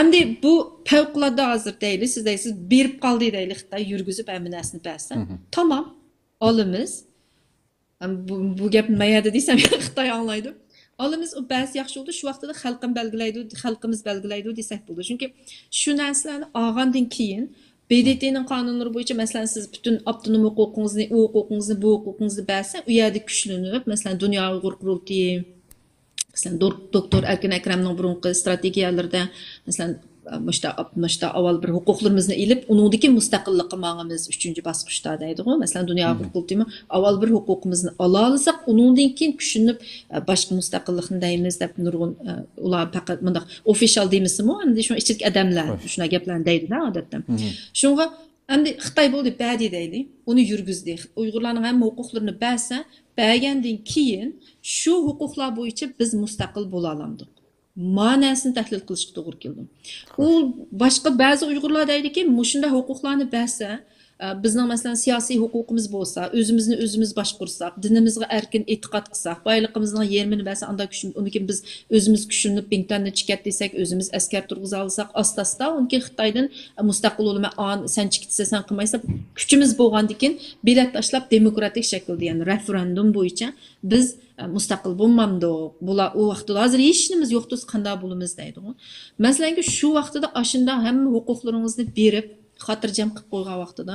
Endi bu favqulodda hozir deylik, siz deysiz berib qoldi deylik Xitoy yurgizib hammasini bersa. Tamam, olamiz. Bu gap mayada desam Xitoy anglaydi. Alımız o bəzi yaxşı oldu. Şu vaxtda da xalqımız belgilaydı desək buldu. Çünki şu narsalarni olgandan keyin BDT'nin qonunlari bo'yicha masalan siz bütün avtonom huquqingizni, u huquqingizni, bu huquqingizni bersa, u yerda kuchlanib, masalan Dunyo Uyg'ur qurultiyi, masalan doktor Erkin Akramning burunqi strategiyalarida masalan müşta avval bir huquqlarimizni elib, uningdagi mustaqillikqa mangimiz 3-bosqichda deydi-ku. Masalan, Dunyo Uyg'ur qurultiyimi avval bir huquqimizni ola olsak, uningdan keyin kuchlanib boshqa mustaqillikni deymiz deb nurg'un ular faqat bundaq official deymizmi? Endi shu ichki odamlar shuna gaplarni deydi-da odatda. Shunga endi Xitoy bo'ldi, badi deydi. Uni yurgizdi. Uyg'urlarning ham huquqlarini bersa, bergandan keyin shu huquqlar bo'yicha biz mustaqil bo'la olamiz. Manasını təhlil qilishga to'g'ri keldi. U boshqa ba'zi Uyg'urlar deydiki, mushunda huquqlarni bersa, Bizning masalan siyosiy huquqimiz bo'lsa, o'zimizni o'zimiz boshqursak, dinimizga erkin e'tiqod qilsak, boyligimizning yerini bilsa, unda uniki biz o'zimiz kuchlanib Bingtanni chiqat desak, o'zimiz askar turg'iza olsak, asta-asta uniki Xitoydan mustaqil bo'lma, sen chiqitsa sen qilmaysa, kuchimiz bo'lgandan keyin bilet tashlab demokratik shaklda, ya'ni referendum bo'yicha biz mustaqil bo'lmamdi. Bular u vaqtda hozir hech nimiz yo'qdi, qanday bo'lamiz deydi. Masalan, shu vaqtida ashunda hamma huquqlaringizni berib, xotirjam qilib qo'ygan vaqtida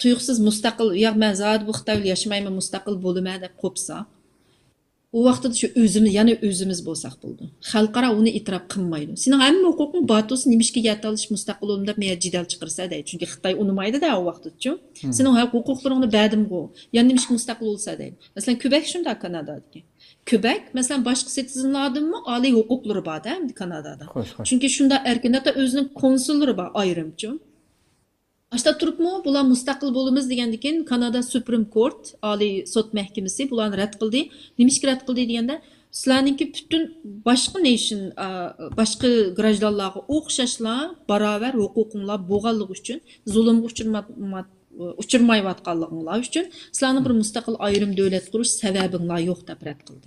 tuyuqsiz mustaqil, yo'q men zot bu Xitoyda yashamayman, mustaqil bo'laman deb qo'psa, u vaqtda shu o'zimiz, ya'ni o'zimiz bo'lsak bo'ldi. Xalqaro uni e'tirof qilmaydi. Sening hamma huquqing batosi nimishga yetalish mustaqil bo'ldim deb men jidal chiqarsa deydi. Chunki Xitoy unimaydi-da u vaqtda-chu. Sening huquqlaringni berdim go. Ya'ni nimishga mustaqil bo'lsa deydi. Masalan, Quebec shunda Kanadadagi. Quebec, masalan, boshqa citizenlardanmi oliy huquqlari bor-da Kanadada. Chunki shunda erkinlikda o'zining konsullari bor, ayrimchi. Ashta turibmi, bular mustaqil bo'lamiz degandan keyin Kanada Supreme Court, oliy sud mahkamasi bularni rad qildi. Nimishga rad qildi deganda, sizlarningki butun boshqa nation, boshqa grajdanlarga o'xshashlar, barobar huquqinglar bo'lganligi uchun, zulmga uchirmayotganliginglar uchun sizlarning bir mustaqil ayrim davlat qurish sababinglar yo'q deb rad qildi.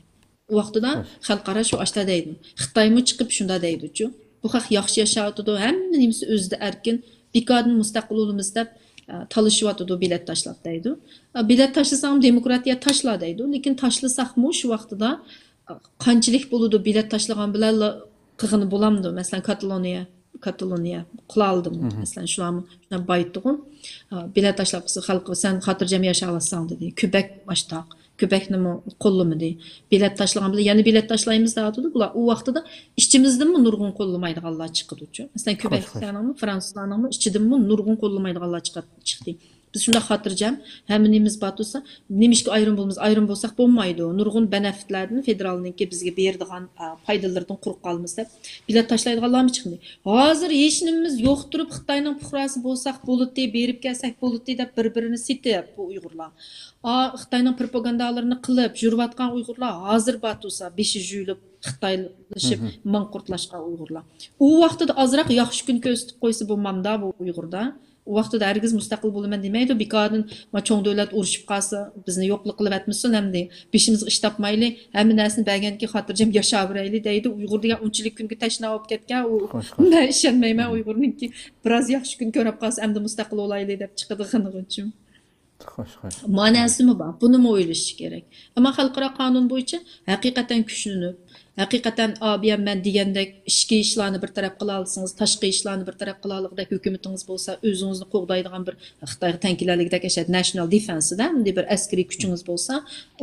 U vaqtida xalqaro shu ashta deydi. Xitoymi chiqib shunda deydi-chu. Bu haq yaxshi yashayotdi, hamma nimasi o'zida erkin Bikadın mustaqil olumuz deb talışıvatıdı bilet taşlap deydi. Bilet taşlasam demokratiya taşla deydi. Lekin taşlasaqmı şu vaqtida qanchalik buludu bilet taşlagan bilan qığını bulamdı. Mesela Kataloniya qila aldım. Mesela şularni baytdıqın. Bilet taşlap xalqı sen xotirjam yasha alasan dedi. Quebec baştaq. Quebecni qo'llamadi. Bilet taşlagan bilan yana bilet taşlaymiz deydi. Bular u vaqtida ishchimizdanmi nurg'un qo'llamaydiganlar chiqdi-chu. Masalan, Quebeclarning, Fransuzlarning ichidanmi nurg'un qo'llamaydiganlar chiqdi. Biz shunda xotirjam, hammanimiz batusa, nimishga ayrim bo'lsak bo'lmaydi. Nurg'un benefitlardan federalniki bizga beradigan foydalardan quruq qolamiz deb bilet taşlaydiganlarmi chiqdi. Hozir hech nimamiz yo'q turib Xitoyning fuqarosi bo'lsak bo'ladi, berib kelsak bo'ladi deb bir-birini sitib bu Uyg'urlar. Xitoyning propagandalarini qilib yurayotgan Uyg'urlar hozir batusa beshi juyilib Xitoylashib manqurtlashgan Uyg'urlar. U vaqtida ozroq yaxshi kun ko'rsatib qo'ysa bo'lmamda bu Uyg'urda. U vaqtida hergiz mustaqil bo'laman demaydi. Bikadın cho'ng davlat urushib qolsa, bizni yo'qlik qilib atmasin hamda beshimizga ish topmayli, hamma narsani berganki xotirjam yashaverayli deydi. Uyg'ur degan unchalik kunga tashna bo'lib ketgan, u men ishonmayman Uyg'urniki biroz yaxshi kun ko'rib qolsa, hamda mustaqil bo'layli deb chiqadigan uchun. Manasimi bor. Buni o'ylash kerak. Ammo xalqaro qonun bo'yicha haqiqatan kuchlanib, haqiqatan abiyan men degandek ichki ishlarni bir taraf qila olsangiz, tashqi ishlarni bir taraf qila olgandek hukumatingiz bo'lsa, o'zingizni qo'g'daydigan bir Xitoy tankilarlikdek national defense-da bir askariy kuchingiz bo'lsa,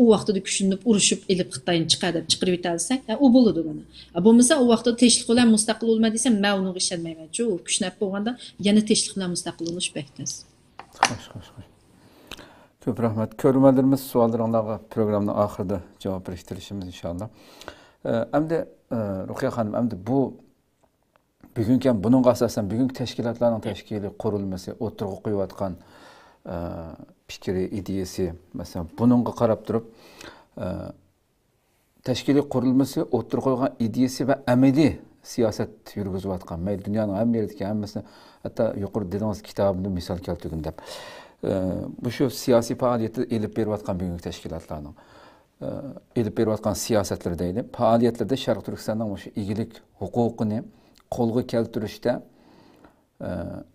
u vaqtida kuchlanib urushib elib Xitoyni chiqarib chiqarib yutalsak, u bo'ladi buni. Bo'lmasa u vaqtda tinchlik bilan mustaqil bo'lma desam, men unga ishonmayman-chu. Kuchnab bo'lganda yana tinchlik bilan mustaqil bo'lish bektas. Ko'p rahmat. Ko'rmalarimiz savollaringizga programning oxirida javob berishtirishimiz inshaalloh. Endi Ruqiya xonim, endi bu bugungi buning asosan bugungi tashkilotlarning tashkiliy qurilmasi o'tirg'i qo'yayotgan fikri, ideyasi, masalan, buningga qarab turib tashkiliy qurilmasi o'tirg'i qo'ygan ideyasi va amaliy siyosat yurgizayotgan, mayli dunyoning hamma yeridagi hammasini, hatto yuqori dedingiz kitobini misol keltirdim deb. Bu shu siyosiy faoliyatda elib berayotgan bugungi tashkilotlarning elib berayotgan siyosatlar deydi. Faoliyatlarda Sharq Turkistonning shu egilik huquqini qo'lga keltirishda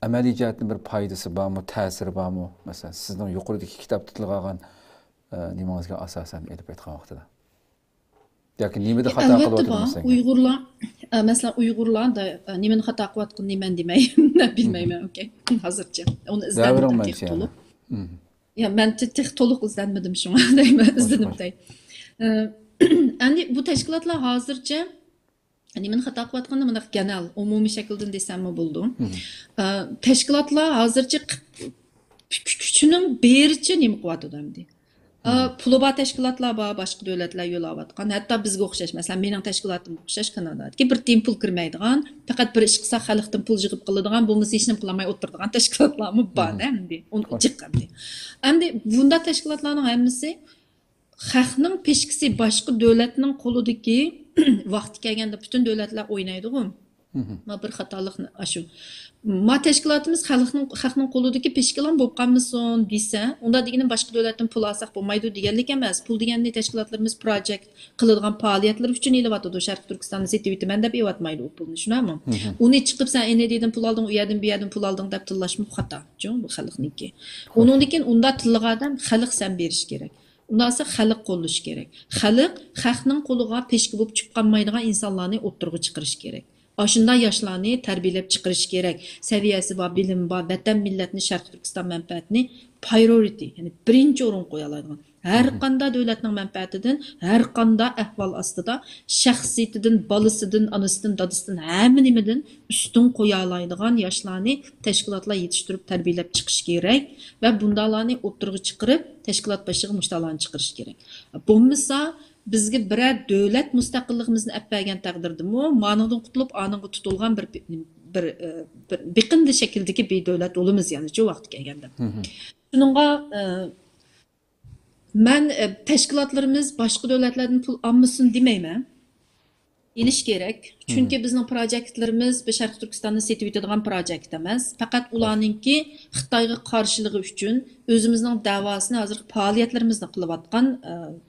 amaliy jihatdan bir foydasi bormi, ta'siri bormi? Masalan, sizning yuqoridagi kitobda tilg'agan nimangizga asosan elib aytgan vaqtida. Yoki nimada xato qilyapsiz? Uyg'urlar, masalan, Uyg'urlarda nimani xato qilyapgan niman demayman, bilmayman, okey. Hozircha. Uni izladim to'liq. Ya men to'liq izlanmadim shunga deyman, izladim dey. Endi bu tashkilotlar hozircha nimani xato qilyapganini mana genel, umumiy shaklda desammi bo'ldi. Tashkilotlar hozircha kuchining bericha nima qilyapti endi. Puli bor tashkilotlar bor, boshqa davlatlar yo'layotgan. Hatto bizga o'xshash, masalan, mening tashkilotimga o'xshash Kanadadagi bir tiyin pul kirmaydigan, faqat bir ish qilsa xalqdan pul yig'ib qiladigan, bo'lmasa hech nima qilmay o'tiradigan tashkilotlarmi bor endi. Uni chiqqandi. Endi bunda tashkilotlarning hammasi xalqning peshkisi boshqa davlatning qo'lidagi vaqti kelganda butun davlatlar o'ynaydi-ku. Ma bir xatolikni aşu. Ma təşkilatımız xalqның qoludakı peşkilan bo'lib qolmasin desa, unda degani boshqa davlatdan pul olsaq bo'lmaydi deganlik emas. Pul deganni tashkilotlarimiz projekt qiladigan faoliyatlar uchun elayotdi. Sharq Turkistonda setivitaman deb evatmaydi u pulni, tushunarmi? Uni chiqib sen enededan pul olding, u yerdan bu yerdan pul olding deb tillashmi xato. Bu xalqniki. Undan keyin unda tillagan odam xalq sen berish kerak. Undan sonra xalq qo'llash kerak. Xalqning qo'liga peshki bo'lib chiqib qolmaydigan insonlarni o'ttirg'i chiqarish kerak. Aşında yaşlarını tərbiyələb çıxırış gerek. Səviyyəsi var, bilim var, vətən millətini, Şərq Türkistan mənfəətini priority, yəni birinci orun qoyalaydıgan. Hər qanda dövlətin mənfəətidən, hər qanda əhval astıda, şəxsiyyətidən, balısıdan, anasından, dadısından, həminimidən üstün qoyalaydıgan yaşlarını təşkilatla yetişdirib tərbiyələb çıxış gerek və bundalarını oturğu çıxırıb təşkilat başığı müştalarını çıxırış gerek. Bulmasa, bizga biror davlat mustaqilligimizni olib bergan taqdirdami, ma'nodan qutulib, anonga tutilgan bir biqindi shakldagi bedavlat bo'lamiz, ya'ni shu vaqt kelganda. Shuningga men tashkilotlarimiz boshqa davlatlardan pul olmasin demayman. İliş gerek. Çünkü bizning proyektlarimiz bu Şərq Türkistan'da setib etadigan proyekt emas. Faqat ularninki Xitoyga qarshiligi uchun o'zimizning davosini hozir faoliyatlarimizni qilayotgan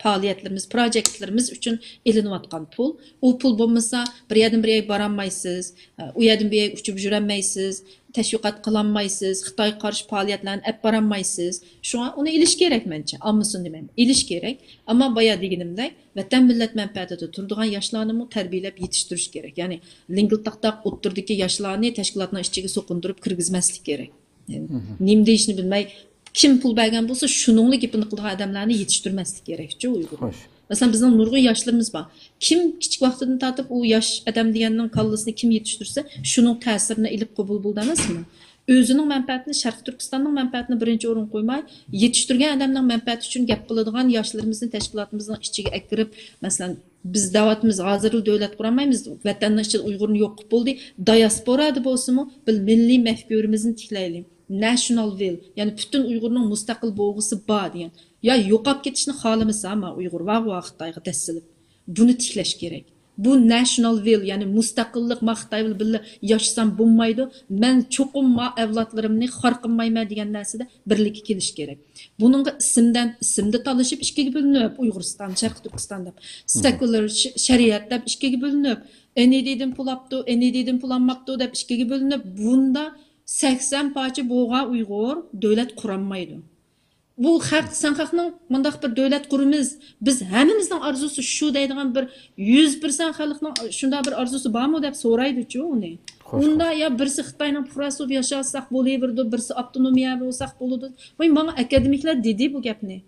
faoliyatlarimiz, proyektlarimiz uchun elinayotgan pul. U pul bo'lmasa, bir yerdan bir yerga borolmaysiz, u yerdan bir yerga uchib yurolmaysiz, təşviqat qılanmaysiz, Xitoy qarşı fəaliyyətlərini əlb baranmaysiz. Şu an onu iliş gerek məncə. Almasın deməyim. İliş gerek. Amma baya deginimdə vətən millət mənfəətində turduğan yaşlarını tərbiyələb yetişdiriş gerek. Yəni lingiltaqdaq oturdakı yaşlarını təşkilatın içinə soqundurub kirgizməslik gerek. Yəni nim deyişini bilməy, kim pul bergan bolsa şununla gepini qılğan adamlarını yetişdirməslik gerekçi Uyğur. Mesela bizim nurgun yaşlarımız var. Kim küçük vaxtından tatıp o yaş adam diyenin kallasını kim yetiştirse şunun təsirini ilip qabul buldu emasmı? Özünün mənfəətini, Şərq Türkistanın mənfəətini birinci orun qoymay, yetiştirgen adamın mənfəəti üçün gəp qıladigan yaşlarımızın təşkilatımızın içine ektirip, mesela biz davatımız hazırlı dövlət quramayız, vətəndaş için Uyğurun yox buldu, diaspora da bolsunmu, bil milli məfkurumuzun tikləyəlim. National will, yani bütün Uyğurun müstakil boğusu var diyen. Ya yo'qolib ketishni xohlamasa, ama Uyg'ur va Xitoyga tassilib buni tiklash kerak. Bu national will, ya'ni mustaqillik Xitoy bilan yashasam bo'lmaydi. Men cho'qim avlodlarimni xor qilmayman degan narsada birlikka kelish kerak. Buningga ismda talashib ikkiga bo'linib, Uyg'uriston, Sharq Turkiston deb, sekular shariat deb ikkiga bo'linib, NDDdan pul olibdi, NDDdan pul olmabdi deb ikkiga bo'linib, bunda 80 parcha bo'lgan Uyg'ur davlat qurolmaydi. Bu xalq, sen xalqning mundaq bir davlat qurimiz, biz hammamizning arzusi shu deydigan bir 100% xalqning shunda bir arzusi bormi deb so'raydi-ku uni. Unda ya birisi Xitoyning fuqarosi bo'lib yashasak bo'laverdi, birisi avtonomiya bo'lsak bo'ladi. Voy, menga akademiklar dedi bu gapni.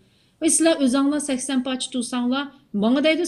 Voy, sizlar o'zinglar 80 parcha tursanglar, menga deydi,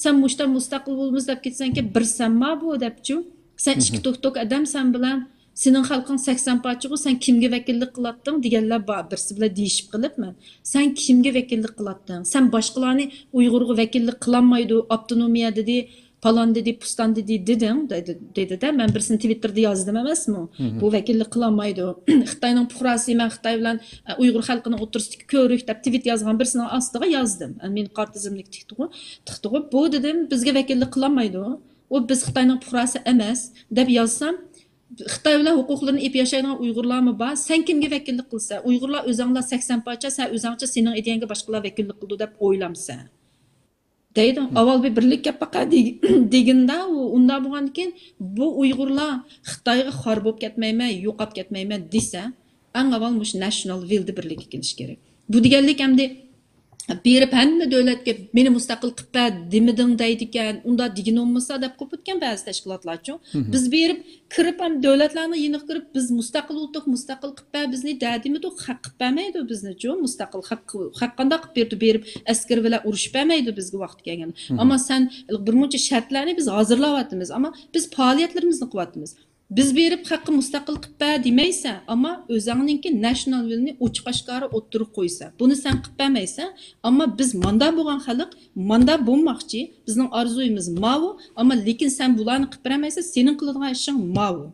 sen mushta mustaqil bo'lamiz deb ketsanki, bir sanma bu debchi. Sen ikki tok odam sen bilan senin xalqın 80 parçağı, sen kimge vekillik kılattın deganlar bor, birisi bilan deyishib qilibman. Sen kimge vekillik kılattın? Sen başqalarını Uyg'urga vekillik qilolmaydi, avtonomiya dedi, falan dedi, pustan dedi dedi de men birisini Twitter'da yazdım emasmi? Bu vekillik qilolmaydi. Xitoyning fuqarosi, men Xitoy bilan Uyg'ur xalqini o'tirishdik, ko'rik deb tweet yozgan birisini ostiga yazdım. Men qartizimlik tiqtiqib, bu dedim, bizga vekillik qilolmaydi. O biz Xitoyning fuqarosi emas deb yozsam, Xitoy bilan huquqlarini ep yashaydigan Uyg'urlarmi bor? Sen kimga vakillik qilsa, Uyg'urlar o'zinglar 80 parcha, sen o'zingcha sening ideyangga boshqalar vakillik qildi deb o'ylamsa. Deydi, avval bir birlik gap baqa deganda, unda bo'lgandan keyin bu Uyg'urlar Xitoyga xor bo'lib ketmayman, yo'qolib ketmayman desa, eng avval mush national will'da birlikka kelish kerak. Bu deganlik hamda berib hamma davlatga meni mustaqil qilib ber demiding deydi ekan, unda degin olmasa deb qo'yib o'tgan ba'zi tashkilotlarchi. Biz berib kirib ham davlatlarni yeniq kirib biz mustaqil o'tib, mustaqil qilib ber bizni dadimidi, haq qilib bermaydi bizni-chi, mustaqil haq qanday qilib berib askar bilan urushib bermaydi bizga vaqt kelganda. Ammo sen bir muncha shartlarni biz hozirlayapmiz, ammo biz faoliyatlarimizni qilyapmiz. Biz berib haqqı mustaqil qilib ber demaysan, ammo o'zingninki national will'ni ochiq oshkora o'ttirib qo'ysa, buni sen qilib bermaysan, ammo biz manda bo'lgan xalq, manda bo'lmoqchi, bizning orzuyimiz mavu, ammo lekin sen bularni qilib bermaysan, sening qiladigan ishing mavu.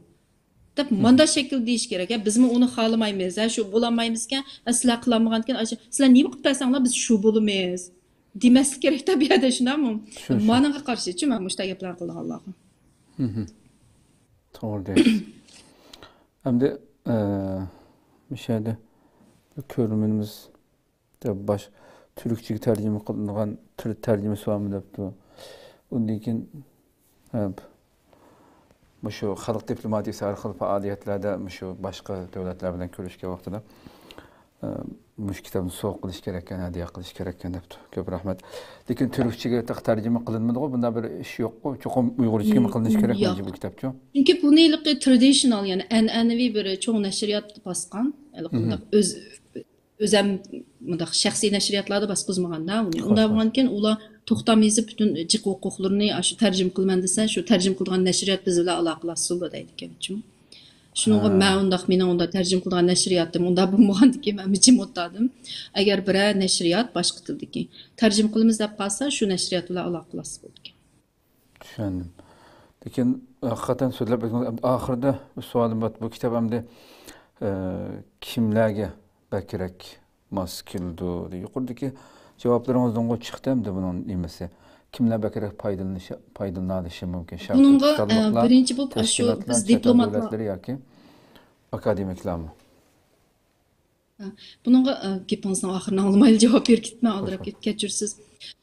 Deb manda shakl deyish kerak. Bizmi uni xohlamaymiz, shu bo'lolmaymizkan, sizlar qilolmagankan, sizlar nima qilib bersanglar biz shu bo'lamiz. Demaslik kerak tabiiyada, shunami? Manga qarshi-chi, men mushta gaplar qilganlarga. Doğru deysiz. Hem de bir şeyde körümünümüz de baş Türkçe tercüme kılınan Türk tercümesi var mı depti. Ondan keyin şu xalq diplomatiyasi arqali faoliyatlarda şu başqa davlatlar bilan ko'rishga vaqtida mush kitobni sovg'a qilish kerak ekan, hadiya qilish kerak ekan debdi. Ko'p rahmat. Lekin turkchaga tarjima qilinmadi-ku, bunda bir ish yo'q-ku. Cho'qim uyg'urchaga mi qilinishi kerak Yo'q. bu kitobchi? Chunki bu neyliqi traditional, yani an'anaviy bir cho'ng nashriyat bosgan. O'zim bundaq shaxsiy nashriyatlarda bosqizmaganda uni. Unda bo'lgankin ular to'xtamaysiz butun jiq huquqlarini shu tarjima qilman desa, shu tarjima qilgan nashriyat biz bilan aloqalashsin deydi ekan. Shuningga men undaq mening unda tarjima qilgan nashriyatim unda bo'lmagandan men mijim o'tdim. Agar bir nashriyat boshqa tildagi tarjima qilamiz deb qolsa, shu nashriyat bilan aloqalashib bo'ldi. Tushundim. Lekin haqiqatan so'zlab oxirida savolim bor. Bu kitob hamda kimlarga kerak mos keldi? Yuqoridagi javoblaringizdan chiqdi hamda buning nimasi? Kimlar kerak foydalanishi mumkin? Buningga birinchi bo'lib shu biz diplomatlar yoki akademiklarmi? Buningga gapingizning oxirini olmayli javob berib ketmay oldirib kechirsiz.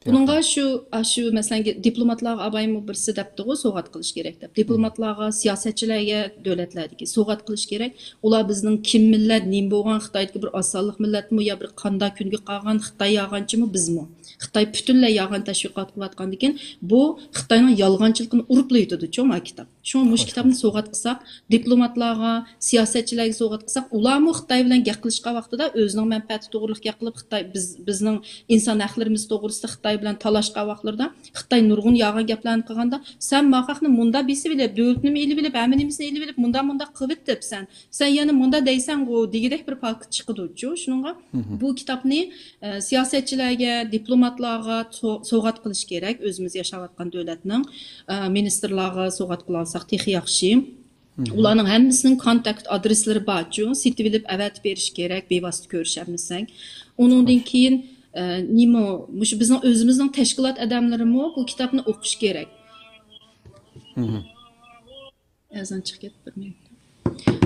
Buningga shu masalan diplomatlarga abaymi birsi debdi-ku, sovg'at qilish kerak deb. Diplomatlarga, siyosatchilarga, davlatlarga sovg'at qilish kerak. Ular bizning kim millat, nim bo'lgan Xitoydagi bir osonlik millatmi yo bir qanda kunga qolgan Xitoy yog'anchimi bizmi? Xitoy butunlay yolg'on tashviqot qilayotgandan keyin bu Xitoyning yolg'onchiligini uriblaydi cho'ma kitob. Shu mush kitobni sovg'at qilsak, diplomatlarga, siyosatchilarga sovg'at qilsak, ularmi Xitoy bilan gap qilishga vaqtida o'zining manfaati to'g'riliq gap qilib Xitoy bizning inson haqlarimiz to'g'risida Xitoy bilan talashga vaqtlarda Xitoy nurg'un yolg'on gaplarni qilganda, sen maqaqni munda bisi bilib, davlatni eli bilib, hammasini eli bilib, munda qilib debsan. Sen yana munda deysan-ku, degidek bir fakt chiqdi-chu. Shuningga bu kitobni siyosatchilarga, diplomatlarga sovg'at qilish kerak. O'zimiz yashayotgan davlatning ministrlarga sovg'at qilsak texi yaxshi. Ularning hammasining kontakt adreslari bor-chu, setib bilib avatib berish kerak, bevosita ko'rishamizsak. Uningdan keyin nima, mush bizning o'zimizning tashkilot odamlarimi bu kitobni o'qish kerak. Azon chiqib ketdi.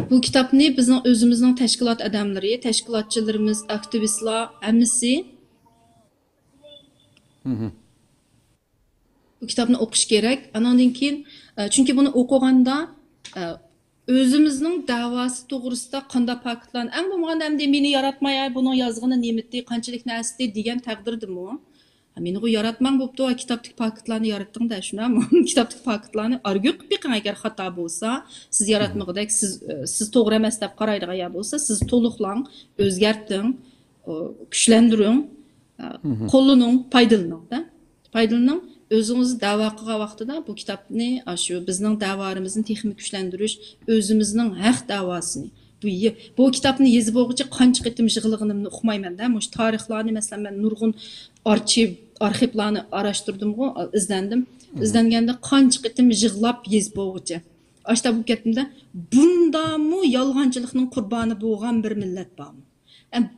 Bu kitobni bizning o'zimizning tashkilot odamlari, tashkilotchilarimiz, aktivistlar hammasi bu kitobni o'qish kerak. Anondan keyin chunki buni o'qiganda o'zimizning da'vosi to'g'risida qanday faktlarni eng bo'lmaganda hamda meni yaratmay buni yozg'ini nemitdi, qanchalik narsa degan taqdirdimi? Meni bu yaratmang bo'pti, kitobdagi faktlarni yaratding-da, shunami? Kitobdagi faktlarni argu qilib beqing agar xato bo'lsa, siz yaratmag'idek, siz to'g'ri emas deb qaraydigan bo'lsa, siz to'liqlang, o'zgarting, kuchlantiring, qo'llaning, foydalaning-da. Foydalaning. O'zingiz da'vo qilgan vaqtida bu kitobni shu bizning da'volarimizni texnik kuchlantirish, o'zimizning haq da'vosini bu kitobni yezib o'qichi qancha qitim yig'ilganimni uqmayman-da. Mush tarixlarni masalan men nurg'un arxivlarni arashtirdim-ku, izlandim. Izlanganda qancha qitim yig'lab yezib o'qichi. Ashta bu ketdimda bundamı yolg'onchilikning qurboni bo'lgan bir millat bormi?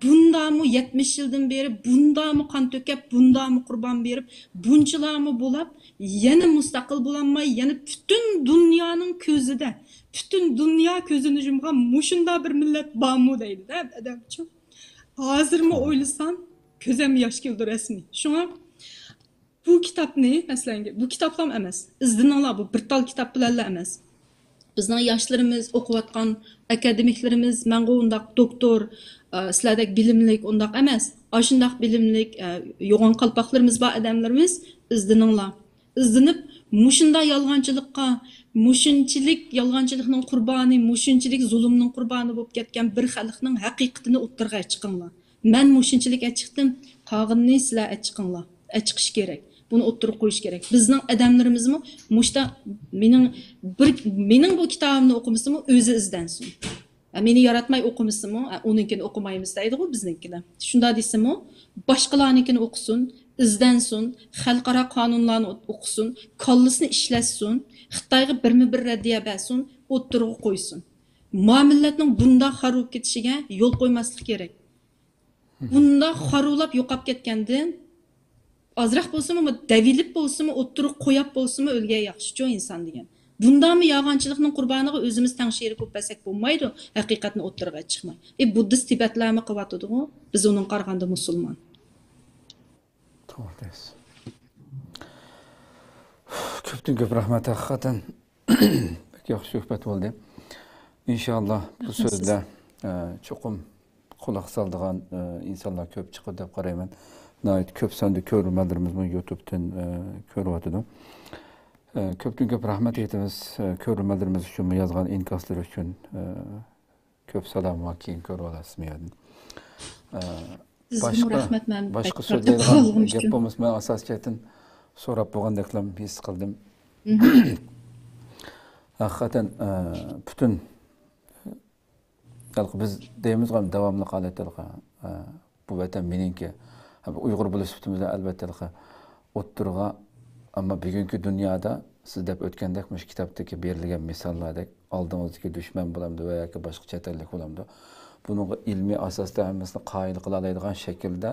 Bundamı 70 yıldan beri bundamı kan tökep, bundamı kurban verip, bunçılarmı bulap, yeni müstakil bulanmay, yani bütün dünyanın közüde, bütün dünya közünü cümgan muşunda bir millet bağımı deydi de adamcığım. Hazır mı oylasan, közem yaş geldi resmi. Şuna bu kitap ne? Mesela bu kitaplam emez. İzdinala bu, bir tal kitap bilerle emez. Bizden yaşlarımız, okuvatkan akademiklerimiz, menğundaq doktor, sizlardek bilimlik ondaq emas. Aşındaq bilimlik, yoğun qalpaqlarımız var adamlarımız izdininglar. İzdinib, muşunda yalğancılıqqa, muşunchilik yalğancılıqның qurbani, muşunchilik zulümның qurbani bo'lib ketgan bir xalqning haqiqatini o'ttirg'a chiqinglar. Men muşunchilik chiqdim, qog'inni sizlar chiqinglar. Chiqish kerak. Bunu o'ttirib qo'yish kerak. Bizning odamlarimizmi mushta mening bu kitobimni o'qimasimi o'zi izdansin. Meni yaratmay o'qimasimi, uninkini o'qimaymiz deydi-ku biznikilar. Shunda deysimi, boshqalarnikini o'qisin, izdansin, xalqaro qonunlarni o'qisin, kollisini ishlatsin, Xitoyga birma-bir raddiya bersin, o'ttirib qo'ysin. Muomillatning bunda xarob ketishiga yo'l qo'ymaslik kerak. Bunda xarolab yo'qab ketgandan azroq bo'lsa-mu, davilib bo'lsa-mu, o'ttirib qo'yib bo'lsa-mu o'lgan yaxshi-ku inson degan. Bundamı yağançılıkның qurbanığı özümüz təngşeri köpəsək bulmaydı, həqiqətni o'ttirg'a chiqmay. Buddist Tibetlərmi qıvatıdı, biz onun qarğanda musulman. Doğru deysiz. Köptün köp rahmet hakikaten. Pek yaxşı söhbət oldu. İnşallah bu sözler çoxum kulaq saldığan insanlar köp çıqır deb qarayman. Nəhayət köp səndə görürmələrimiz bu YouTube-dan görüyordu. Köptün köp rahmet etimiz görürmələrimiz üçün yazğan inkaslar üçün köp salam var ki görüb olasınız yəni. Başqa sözlərdən gap bolmasa mən əsasçətin sorab bolğandaklam his qıldım. Hakikaten bütün biz deyimiz qam davamlı qalatlarga bu vatan meninki Uyghur bo'lish sutimizda albatta o'ttirg'a ammo bugungi dunyoda siz deb o'tgandek mush kitobdagi berilgan misollardek oldingizdagi dushman bo'lamdi va yoki boshqa chet ellik bo'lamdi. Bunga ilmiy asosda hammasini qoyil qila oladigan shaklda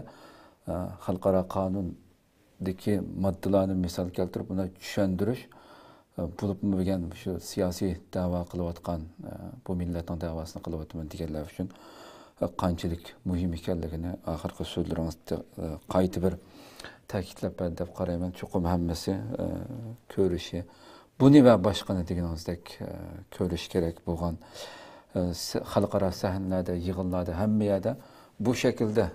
xalqaro qonundagi moddalarni misol keltirib buni tushuntirish bo'lib bo'lgan shu siyosiy da'vo qilayotgan bu millatning da'vosini qilayotgan deganlar uchun qanchalik muhim ekanligini oxirgi so'zlaringizda qayta bir ta'kidlab deb qarayman. Chuqur hammasi ko'rishi buni va boshqani deganingizdek ko'rish kerak bo'lgan xalqaro sahnalarda yig'inlarda hamma yerda bu shaklda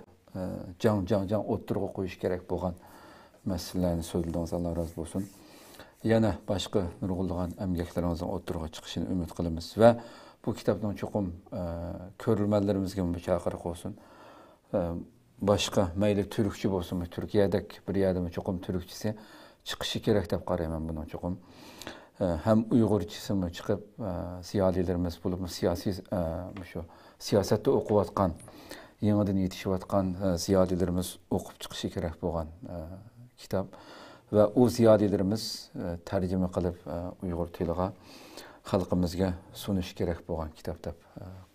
jang o'ttirg'a qo'yish kerak bo'lgan masalalarni so'zladingiz. Alloh rozi bo'lsin. Yana boshqa nurg'ulg'an emgaklaringizning o'ttirg'a chiqishini umid qilamiz va bu kitobning chuqur ko'rilmanlarimizga chaqiriq olsun. Başqa mayli Türkçe bo'lsin, Turkiyadagi bir yerda chuqur Türkçesi chiqishi kerak deb qarayman buni chuqur. Ham Uyg'urchasimi chiqib ziyolilarimiz bo'lib siyosiy shu siyosatda o'qiyotgan, yangidan yetishayotgan ziyolilarimiz o'qib chiqishi kerak bo'lgan kitob. Ve o ziyadilerimiz tercüme qilib Uyghur tiliga xalqimizga sunish kerak bo'lgan kitob deb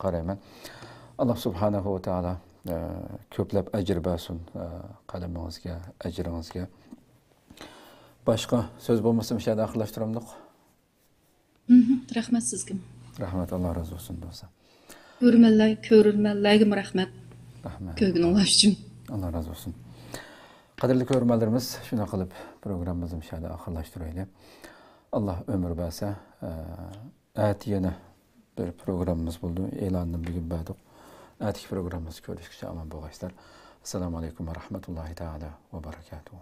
qarayman. Alloh subhanahu va taolo ko'plab ajr bersin qalamingizga, ajringizga. Boshqa so'z bo'lmasa mishada oxirlashtiramdiq. Rahmat sizga. Rahmat, Alloh rozi bo'lsin do'sa. Ko'rurmanlarga rahmat. Rahmat. Ko'nglingiz uchun. Alloh rozi bo'lsin. Qadrli ko'ruvchilarimiz, shuna qilib programmamizni mishada oxirlashtiraylik. Alloh umr bersa, yana bir programmamiz bo'ldi. E'londan bugun berdik. Atigi programmamiz ko'rishgacha omon bo'linglar. Assalomu alaykum va rahmatullohi taala va barakatuh.